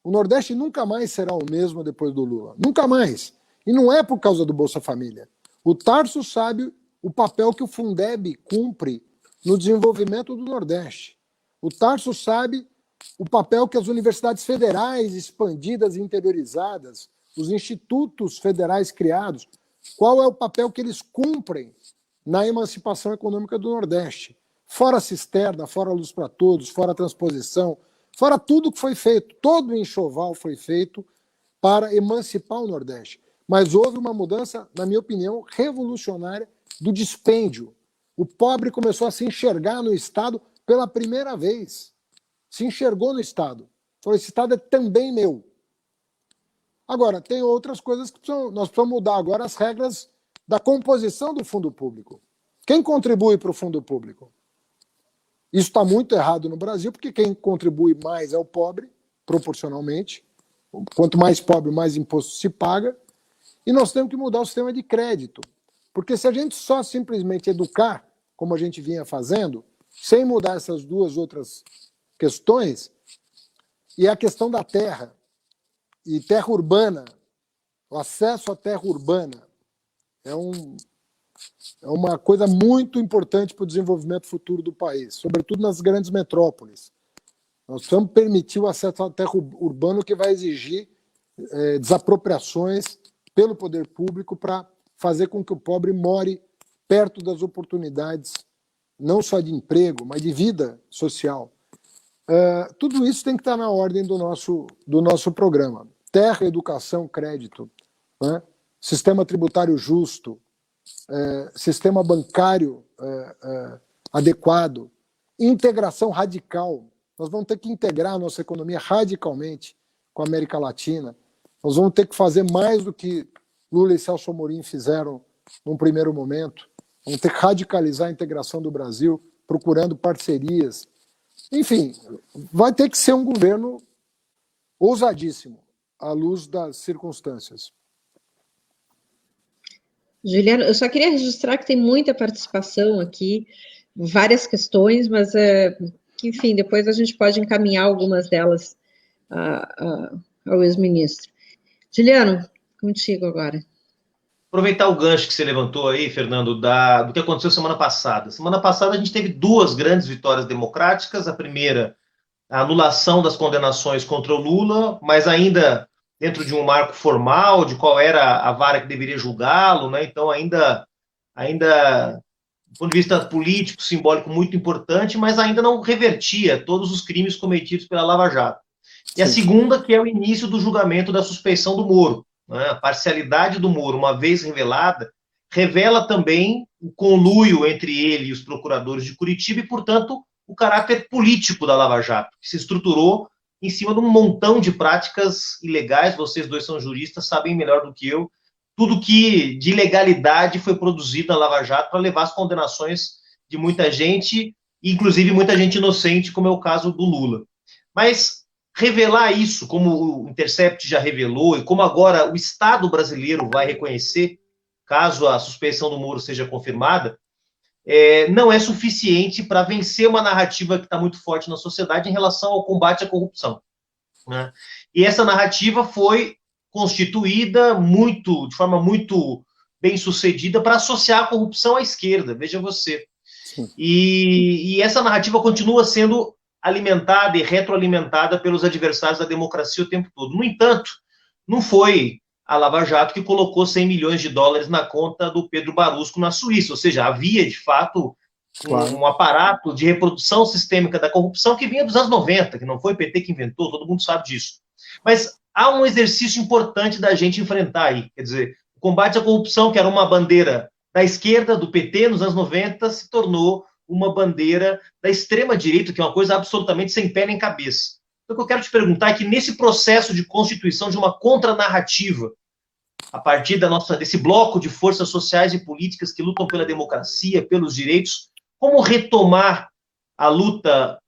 O Nordeste nunca mais será o mesmo depois do Lula. Nunca mais. E não é por causa do Bolsa Família. O Tarso sabe o papel que o Fundeb cumpre no desenvolvimento do Nordeste. O Tarso sabe o papel que as universidades federais expandidas e interiorizadas, os institutos federais criados, qual é o papel que eles cumprem na emancipação econômica do Nordeste. Fora a cisterna, fora a luz para todos, fora a transposição, fora tudo que foi feito, todo o enxoval foi feito para emancipar o Nordeste. Mas houve uma mudança, na minha opinião, revolucionária do dispêndio. O pobre começou a se enxergar no Estado pela primeira vez. Se enxergou no Estado. Falou, esse Estado é também meu. Agora, tem outras coisas que nós precisamos mudar agora, as regras da composição do fundo público. Quem contribui para o fundo público? Isso está muito errado no Brasil, porque quem contribui mais é o pobre, proporcionalmente. Quanto mais pobre, mais imposto se paga. E nós temos que mudar o sistema de crédito. Porque se a gente só simplesmente educar, como a gente vinha fazendo, sem mudar essas duas outras questões, e a questão da terra, e terra urbana, o acesso à terra urbana, é uma coisa muito importante para o desenvolvimento futuro do país, sobretudo nas grandes metrópoles. Nós precisamos permitir o acesso à terra urbana, que vai exigir desapropriações pelo poder público para fazer com que o pobre more perto das oportunidades, não só de emprego, mas de vida social. Tudo isso tem que estar na ordem do nosso programa. Terra, educação, crédito, né? Sistema tributário justo, sistema bancário adequado, integração radical. Nós vamos ter que integrar a nossa economia radicalmente com a América Latina. Nós vamos ter que fazer mais do que Lula e Celso Amorim fizeram num primeiro momento. Vamos ter que radicalizar a integração do Brasil, procurando parcerias. Enfim, vai ter que ser um governo ousadíssimo, à luz das circunstâncias. Juliano, eu só queria registrar que tem muita participação aqui, várias questões, mas que, enfim, depois a gente pode encaminhar algumas delas ao ex-ministro. Juliano, contigo agora. Aproveitar o gancho que você levantou aí, Fernando, do que aconteceu semana passada. Semana passada a gente teve duas grandes vitórias democráticas. A primeira, a anulação das condenações contra o Lula, mas ainda dentro de um marco formal de qual era a vara que deveria julgá-lo, né? Então ainda do ponto de vista político, simbólico, muito importante, mas ainda não revertia todos os crimes cometidos pela Lava Jato. E a segunda, que é o início do julgamento da suspeição do Moro. A parcialidade do Moro, uma vez revelada, revela também o conluio entre ele e os procuradores de Curitiba e, portanto, o caráter político da Lava Jato, que se estruturou em cima de um montão de práticas ilegais. Vocês dois são juristas, sabem melhor do que eu, tudo que de ilegalidade foi produzido na Lava Jato para levar as condenações de muita gente, inclusive muita gente inocente, como é o caso do Lula. Mas revelar isso, como o Intercept já revelou, e como agora o Estado brasileiro vai reconhecer, caso a suspeição do Moro seja confirmada, não é suficiente para vencer uma narrativa que está muito forte na sociedade em relação ao combate à corrupção, né? E essa narrativa foi constituída de forma muito bem sucedida para associar a corrupção à esquerda, veja você. E essa narrativa continua sendo alimentada e retroalimentada pelos adversários da democracia o tempo todo. No entanto, não foi a Lava Jato que colocou 100 milhões de dólares na conta do Pedro Barusco na Suíça, ou seja, havia, de fato, um aparato de reprodução sistêmica da corrupção que vinha dos anos 90, que não foi o PT que inventou, todo mundo sabe disso. Mas há um exercício importante da gente enfrentar aí, quer dizer, o combate à corrupção, que era uma bandeira da esquerda, do PT, nos anos 90, se tornou uma bandeira da extrema-direita, que é uma coisa absolutamente sem pé nem cabeça. Então, o que eu quero te perguntar é que, nesse processo de constituição de uma contranarrativa, a partir desse bloco de forças sociais e políticas que lutam pela democracia, pelos direitos, como retomar a luta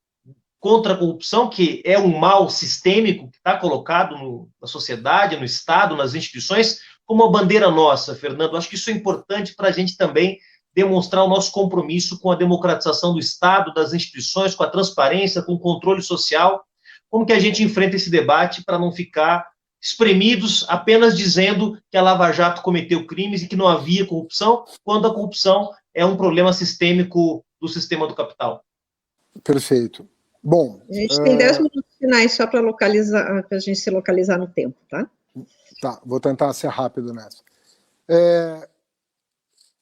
contra a corrupção, que é um mal sistêmico que está colocado na sociedade, no Estado, nas instituições, como uma bandeira nossa, Fernando. Acho que isso é importante para a gente também demonstrar o nosso compromisso com a democratização do Estado, das instituições, com a transparência, com o controle social. Como que a gente enfrenta esse debate para não ficar espremidos apenas dizendo que a Lava Jato cometeu crimes e que não havia corrupção, quando a corrupção é um problema sistêmico do sistema do capital? Perfeito. Bom, a gente tem 10 minutos finais só para localizar, para a gente se localizar no tempo, tá? Tá, vou tentar ser rápido nessa.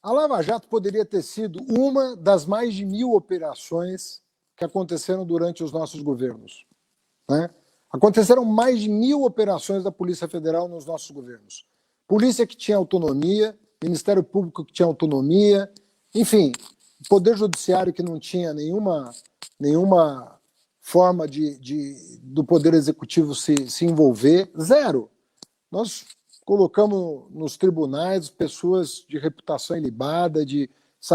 A Lava Jato poderia ter sido uma das mais de 1.000 operações que aconteceram durante os nossos governos, né? Aconteceram mais de 1.000 operações da Polícia Federal nos nossos governos. Polícia que tinha autonomia, Ministério Público que tinha autonomia, enfim, Poder Judiciário que não tinha nenhuma forma do Poder Executivo se envolver, zero. Nós colocamos nos tribunais pessoas de reputação ilibada, de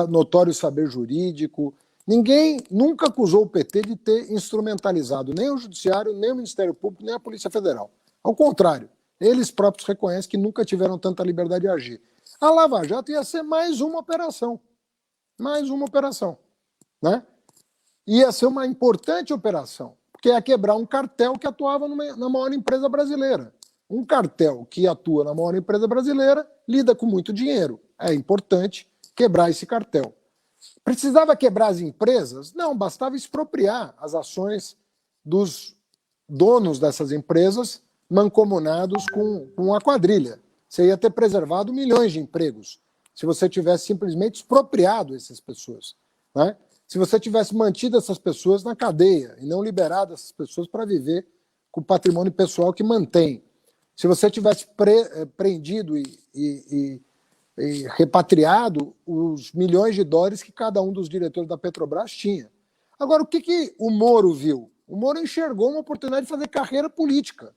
notório saber jurídico. Ninguém nunca acusou o PT de ter instrumentalizado nem o Judiciário, nem o Ministério Público, nem a Polícia Federal. Ao contrário, eles próprios reconhecem que nunca tiveram tanta liberdade de agir. A Lava Jato ia ser mais uma operação. Mais uma operação, né? Ia ser uma importante operação, porque ia quebrar um cartel que atuava na maior empresa brasileira. Um cartel que atua na maior empresa brasileira lida com muito dinheiro. É importante quebrar esse cartel. Precisava quebrar as empresas? Não, bastava expropriar as ações dos donos dessas empresas mancomunados com a quadrilha. Você ia ter preservado milhões de empregos se você tivesse simplesmente expropriado essas pessoas, né? Se você tivesse mantido essas pessoas na cadeia e não liberado essas pessoas para viver com o patrimônio pessoal que mantém. Se você tivesse prendido e repatriado os milhões de dólares que cada um dos diretores da Petrobras tinha. Agora, o que o Moro viu? O Moro enxergou uma oportunidade de fazer carreira política.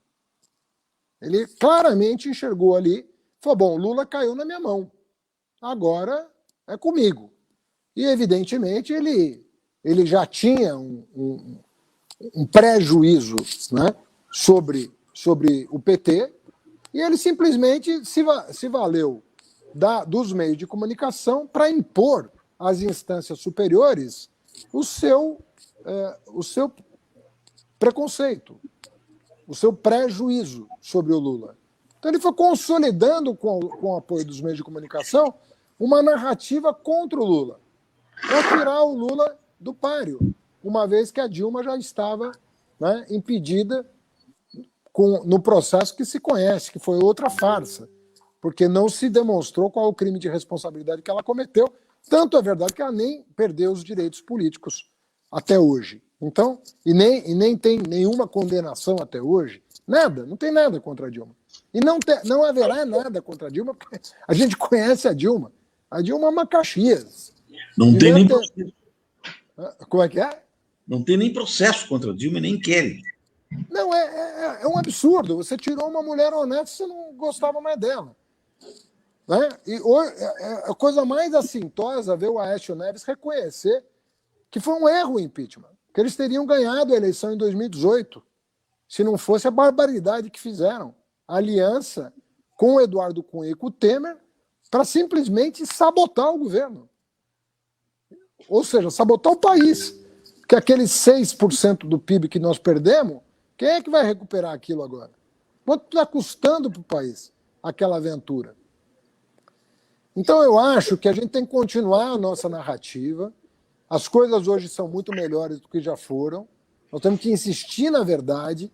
Ele claramente enxergou ali, falou, bom, o Lula caiu na minha mão, agora é comigo. E, evidentemente, ele já tinha um prejuízo, né, sobre o PT, e ele simplesmente se valeu dos meios de comunicação para impor às instâncias superiores o seu preconceito, o seu prejuízo sobre o Lula. Então ele foi consolidando com o apoio dos meios de comunicação uma narrativa contra o Lula, para tirar o Lula do páreo, uma vez que a Dilma já estava, né, impedida no processo que se conhece, que foi outra farsa, porque não se demonstrou qual é o crime de responsabilidade que ela cometeu. Tanto é verdade que ela nem perdeu os direitos políticos até hoje. Então, e nem tem nenhuma condenação até hoje, nada, não tem nada contra a Dilma. E não haverá nada contra a Dilma, porque a gente conhece a Dilma. A Dilma é uma Caxias. Não tem nem processo. Como é que é? Não tem nem processo contra a Dilma, nem querem. Não, é um absurdo. Você tirou uma mulher honesta, você não gostava mais dela. Né? E a coisa mais assintosa ver o Aécio Neves reconhecer que foi um erro o impeachment, que eles teriam ganhado a eleição em 2018, se não fosse a barbaridade que fizeram, a aliança com o Eduardo Cunha e com o Temer, para simplesmente sabotar o governo. Ou seja, sabotar o país. Que aqueles 6% do PIB que nós perdemos, quem é que vai recuperar aquilo agora? Quanto está custando para o país aquela aventura? Então eu acho que a gente tem que continuar a nossa narrativa. As coisas hoje são muito melhores do que já foram. Nós temos que insistir na verdade,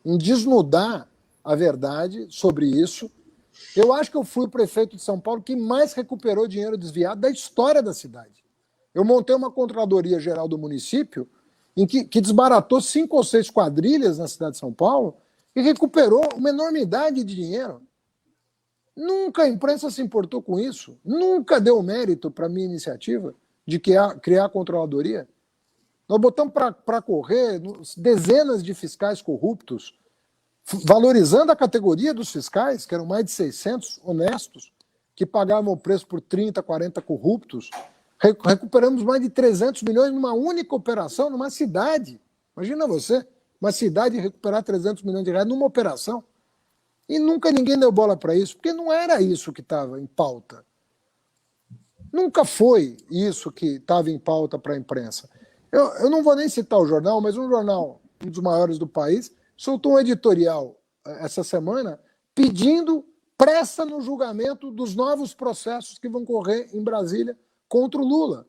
em desnudar a verdade sobre isso. Eu acho que eu fui o prefeito de São Paulo que mais recuperou dinheiro desviado da história da cidade. Eu montei uma Controladoria Geral do município em que desbaratou 5 ou 6 quadrilhas na cidade de São Paulo e recuperou uma enormidade de dinheiro. Nunca a imprensa se importou com isso. Nunca deu mérito para a minha iniciativa de criar a Controladoria. Nós botamos para correr dezenas de fiscais corruptos, valorizando a categoria dos fiscais, que eram mais de 600 honestos, que pagavam o preço por 30, 40 corruptos. Recuperamos mais de 300 milhões numa única operação, numa cidade. Imagina você, uma cidade recuperar 300 milhões de reais numa operação. E nunca ninguém deu bola para isso, porque não era isso que estava em pauta. Nunca foi isso que estava em pauta para a imprensa. Eu não vou nem citar o jornal, mas um jornal, um dos maiores do país, soltou um editorial essa semana pedindo pressa no julgamento dos novos processos que vão correr em Brasília contra o Lula.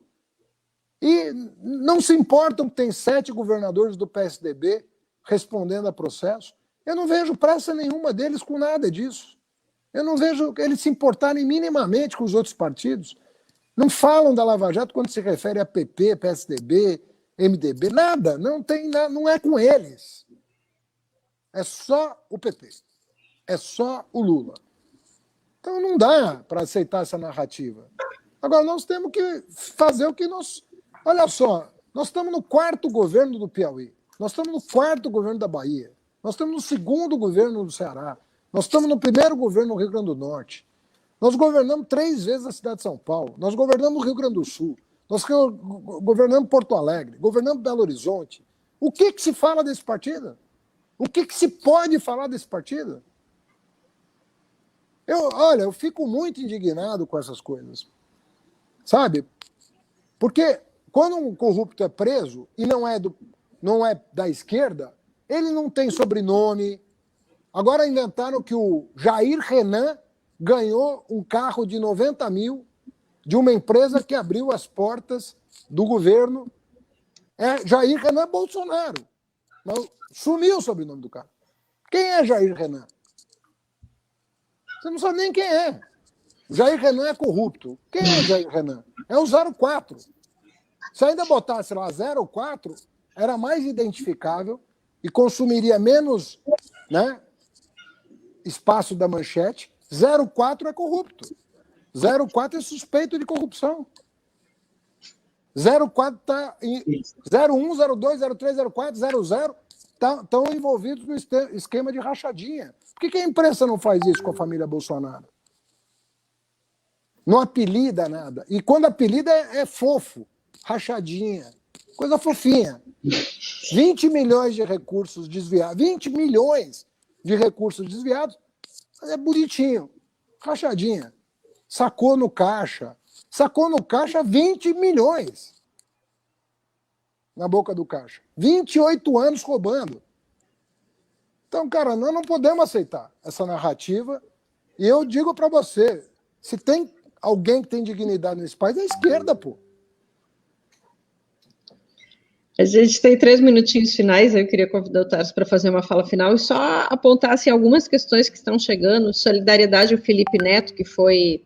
E não se importam que tem 7 governadores do PSDB respondendo a processo. Eu não vejo pressa nenhuma deles com nada disso. Eu não vejo eles se importarem minimamente com os outros partidos. Não falam da Lava Jato quando se refere a PP, PSDB, MDB, nada. Não tem nada, não é com eles. É só o PT. É só o Lula. Então não dá para aceitar essa narrativa. Agora nós temos que fazer o que nós... Olha só, nós estamos no 4º governo do Piauí. Nós estamos no 4º governo da Bahia. Nós estamos no 2º governo do Ceará. Nós estamos no 1º governo do Rio Grande do Norte. Nós governamos 3 vezes a cidade de São Paulo. Nós governamos o Rio Grande do Sul. Nós governamos Porto Alegre. Governamos Belo Horizonte. O que se fala desse partido? O que se pode falar desse partido? Eu fico muito indignado com essas coisas. Sabe? Porque quando um corrupto é preso e não é da esquerda, ele não tem sobrenome. Agora inventaram que o Jair Renan ganhou um carro de 90 mil de uma empresa que abriu as portas do governo. É Jair Renan Bolsonaro. Mas sumiu o sobrenome do cara. Quem é Jair Renan? Você não sabe nem quem é. Jair Renan é corrupto. Quem é Jair Renan? É o 04. Se ainda botasse lá 04, era mais identificável e consumiria menos, né, espaço da manchete. 04 é corrupto. 04 é suspeito de corrupção. 04 está em 01, 02, 03, 04, 00 estão envolvidos no esquema de rachadinha. Por que a imprensa não faz isso com a família Bolsonaro? Não apelida nada. E quando apelida é fofo, rachadinha, coisa fofinha. 20 milhões de recursos desviados. 20 milhões de recursos desviados é bonitinho. Rachadinha. Sacou no caixa. Sacou no caixa 20 milhões. Na boca do caixa. 28 anos roubando. Então, cara, nós não podemos aceitar essa narrativa. E eu digo para você, se tem alguém que tem dignidade nesse país, é a esquerda, pô. A gente tem 3 minutinhos finais, eu queria convidar o Tarso para fazer uma fala final e só apontar assim, algumas questões que estão chegando. Solidariedade ao Felipe Neto, que foi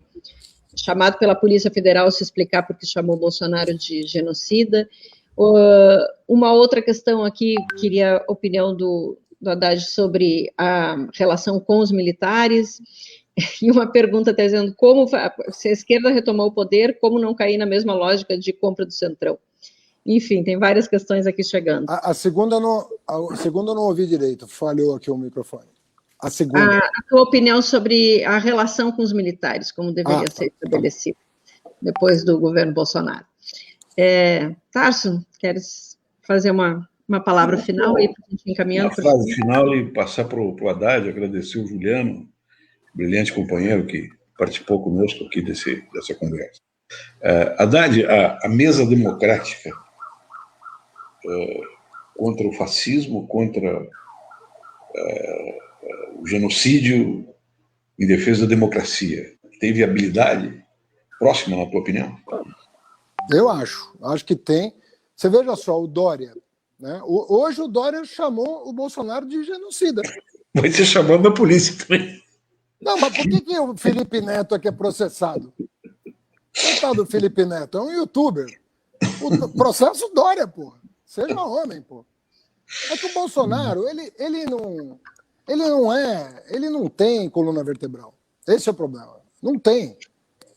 chamado pela Polícia Federal a se explicar porque chamou Bolsonaro de genocida. Uma outra questão aqui, queria a opinião do Haddad sobre a relação com os militares, e uma pergunta até dizendo como, se a esquerda retomou o poder, como não cair na mesma lógica de compra do Centrão. Enfim, tem várias questões aqui chegando. A segunda eu não ouvi direito, falhou aqui o microfone. A segunda. A tua opinião sobre a relação com os militares, como deveria ser estabelecido depois do governo Bolsonaro. Tarso, queres fazer uma palavra final aí para a gente encaminhando? Uma frase final e passar para o Haddad, agradecer o Juliano, brilhante companheiro que participou conosco aqui dessa conversa. Haddad, a mesa democrática contra o fascismo, contra o genocídio em defesa da democracia, tem viabilidade próxima, na tua opinião? Eu acho que tem. Você veja só, o Dória, né? Hoje o Dória chamou o Bolsonaro de genocida. Vai ser chamado da polícia também. Não, mas por que o Felipe Neto aqui é processado? Coitado do Felipe Neto, é um youtuber. O processo Dória, pô. Seja homem, pô. É que o Bolsonaro, ele não tem coluna vertebral. Esse é o problema. Não tem.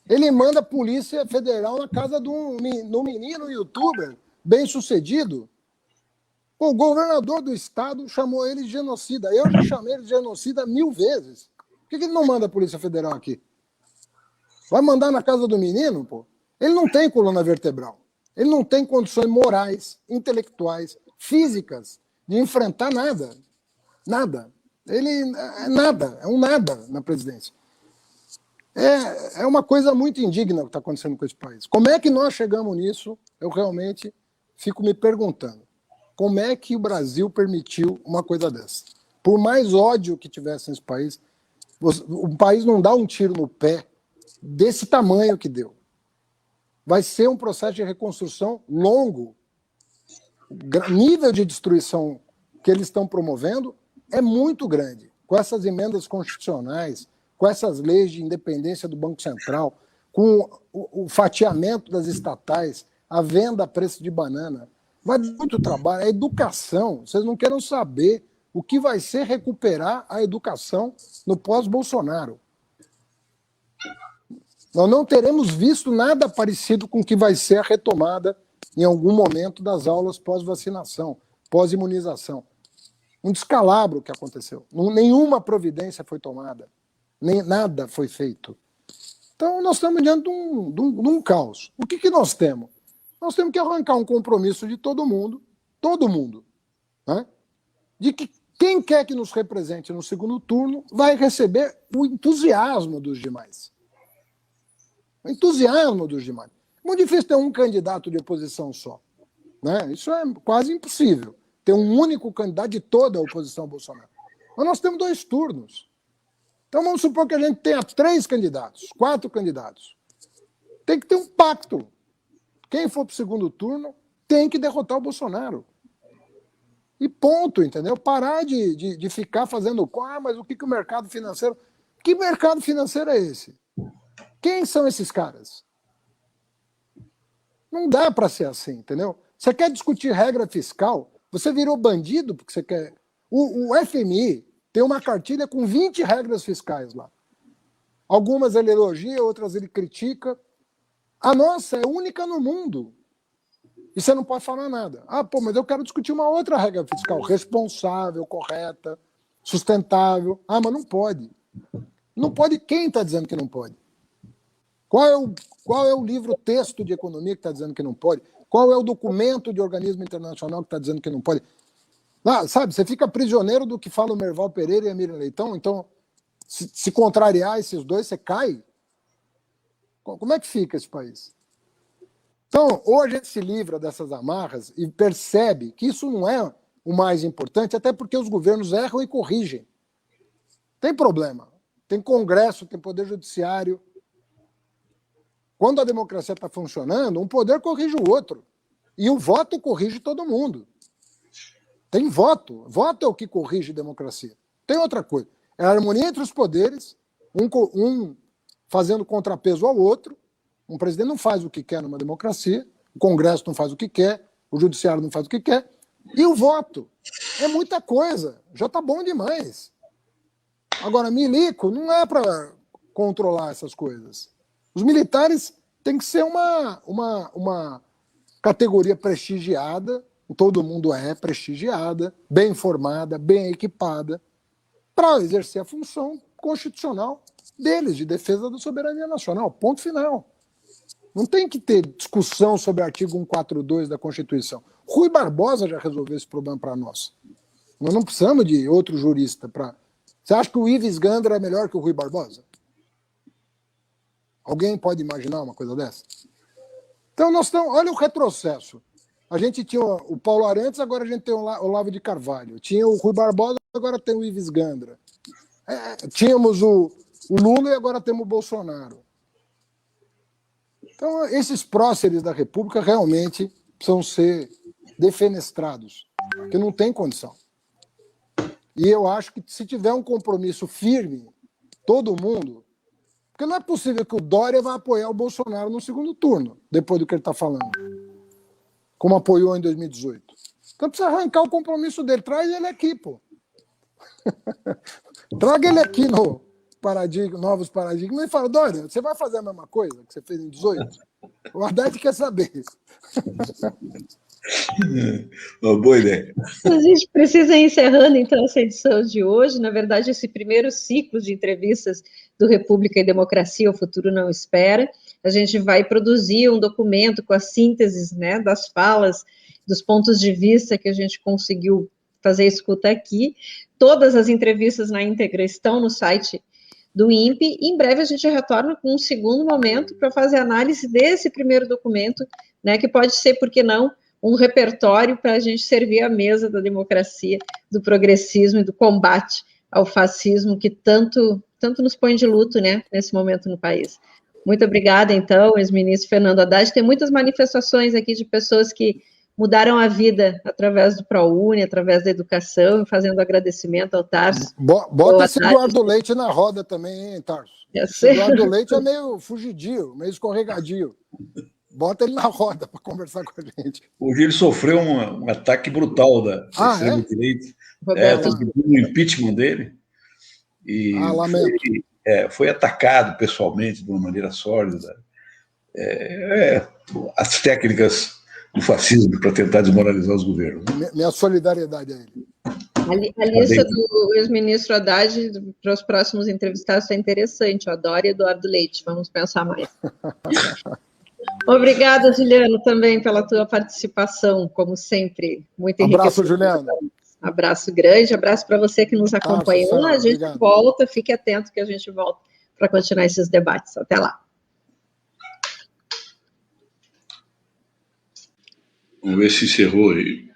Ele manda a Polícia Federal na casa de um menino youtuber bem-sucedido. O governador do estado chamou ele de genocida. Eu já chamei ele de genocida 1000 vezes. Por que ele não manda a Polícia Federal aqui? Vai mandar na casa do menino, pô? Ele não tem coluna vertebral. Ele não tem condições morais, intelectuais, físicas de enfrentar nada. Nada. Ele é nada, é um nada na presidência. É uma coisa muito indigna o que está acontecendo com esse país. Como é que nós chegamos nisso? Eu realmente fico me perguntando. Como é que o Brasil permitiu uma coisa dessa? Por mais ódio que tivesse nesse país, o país não dá um tiro no pé desse tamanho que deu. Vai ser um processo de reconstrução longo. O nível de destruição que eles estão promovendo é muito grande. Com essas emendas constitucionais, com essas leis de independência do Banco Central, com o fatiamento das estatais, a venda a preço de banana, vai dar muito trabalho. A educação, vocês não querem saber o que vai ser recuperar a educação no pós-Bolsonaro. Nós não teremos visto nada parecido com o que vai ser a retomada em algum momento das aulas pós-vacinação, pós-imunização. Um descalabro que aconteceu. Nenhuma providência foi tomada. Nada foi feito. Então, nós estamos diante de um caos. O que nós temos? Nós temos que arrancar um compromisso de todo mundo, né? De que quem quer que nos represente no segundo turno vai receber o entusiasmo dos demais. O entusiasmo dos demais. Muito difícil ter um candidato de oposição só, né? Isso é quase impossível, ter um único candidato de toda a oposição ao Bolsonaro. Mas nós temos 2 turnos. Então vamos supor que a gente tenha 3 candidatos, 4 candidatos. Tem que ter um pacto. Quem for para o segundo turno tem que derrotar o Bolsonaro. E ponto, entendeu? Parar de ficar fazendo... mas o que o mercado financeiro... Que mercado financeiro é esse? Quem são esses caras? Não dá para ser assim, entendeu? Você quer discutir regra fiscal, você virou bandido porque você quer... O FMI tem uma cartilha com 20 regras fiscais lá. Algumas ele elogia, outras ele critica. A nossa é única no mundo. E você não pode falar nada. Mas eu quero discutir uma outra regra fiscal, responsável, correta, sustentável. Mas não pode. Não pode. Quem está dizendo que não pode? Qual é o livro-texto de economia que está dizendo que não pode? Qual é o documento de organismo internacional que está dizendo que não pode? Sabe, você fica prisioneiro do que fala o Merval Pereira e a Miriam Leitão, então, se contrariar esses dois, você cai? Como é que fica esse país? Então, ou a gente se livra dessas amarras e percebe que isso não é o mais importante, até porque os governos erram e corrigem. Tem problema. Tem Congresso, tem Poder Judiciário. Quando a democracia está funcionando, um poder corrige o outro. E o voto corrige todo mundo. Tem voto. Voto é o que corrige a democracia. Tem outra coisa. É a harmonia entre os poderes, um fazendo contrapeso ao outro. Um presidente não faz o que quer numa democracia, o Congresso não faz o que quer, o Judiciário não faz o que quer. E o voto. É muita coisa. Já está bom demais. Agora, milico não é para controlar essas coisas. Os militares têm que ser uma categoria prestigiada, todo mundo é prestigiada, bem formada, bem equipada, para exercer a função constitucional deles, de defesa da soberania nacional. Ponto final. Não tem que ter discussão sobre o artigo 142 da Constituição. Rui Barbosa já resolveu esse problema para nós. Nós não precisamos de outro jurista para... Você acha que o Ives Gandra é melhor que o Rui Barbosa? Alguém pode imaginar uma coisa dessa? Então, olha o retrocesso. A gente tinha o Paulo Arantes, agora a gente tem o Olavo de Carvalho. Tinha o Rui Barbosa, agora tem o Ives Gandra. Tínhamos o Lula e agora temos o Bolsonaro. Então, esses próceres da República realmente precisam ser defenestrados, porque não tem condição. E eu acho que se tiver um compromisso firme, todo mundo... Porque não é possível que o Dória vá apoiar o Bolsonaro no segundo turno, depois do que ele está falando, como apoiou em 2018. Então precisa arrancar o compromisso dele. Traz ele aqui, pô. Traga ele aqui no Novos Paradigmas e fala, Dória, você vai fazer a mesma coisa que você fez em 2018? O Haddad quer saber. Boa ideia. A gente precisa ir encerrando, então, essa edição de hoje. Na verdade, esse primeiro ciclo de entrevistas do República e Democracia, o Futuro Não Espera. A gente vai produzir um documento com as sínteses, né, das falas, dos pontos de vista que a gente conseguiu fazer escuta aqui, todas as entrevistas na íntegra estão no site do INPE, e em breve a gente retorna com um segundo momento para fazer análise desse primeiro documento, né, que pode ser, por que não, um repertório para a gente servir à mesa da democracia, do progressismo e do combate ao fascismo que tanto nos põe de luto, né, nesse momento no país. Muito obrigada, então, ex-ministro Fernando Haddad. Tem muitas manifestações aqui de pessoas que mudaram a vida através do ProUni, através da educação, fazendo agradecimento ao Tarso. Bota esse Eduardo Leite na roda também, hein, Tarso? Esse Eduardo Leite é meio fugidio, meio escorregadio. Bota ele na roda para conversar com a gente. Hoje ele sofreu um ataque brutal da extrema-direita. No impeachment dele. E lamento. Foi atacado pessoalmente de uma maneira sólida. As técnicas do fascismo para tentar desmoralizar os governos. Minha solidariedade a ele. A lista do ex-ministro Haddad para os próximos entrevistados está interessante. Eu adoro Eduardo Leite. Vamos pensar mais. Obrigada, Juliano, também pela tua participação, como sempre. Muito enriquecedora. Abraço, Juliano. Abraço grande, abraço para você que nos acompanhou. A gente volta, fique atento que a gente volta para continuar esses debates. Até lá. Vamos ver se encerrou aí.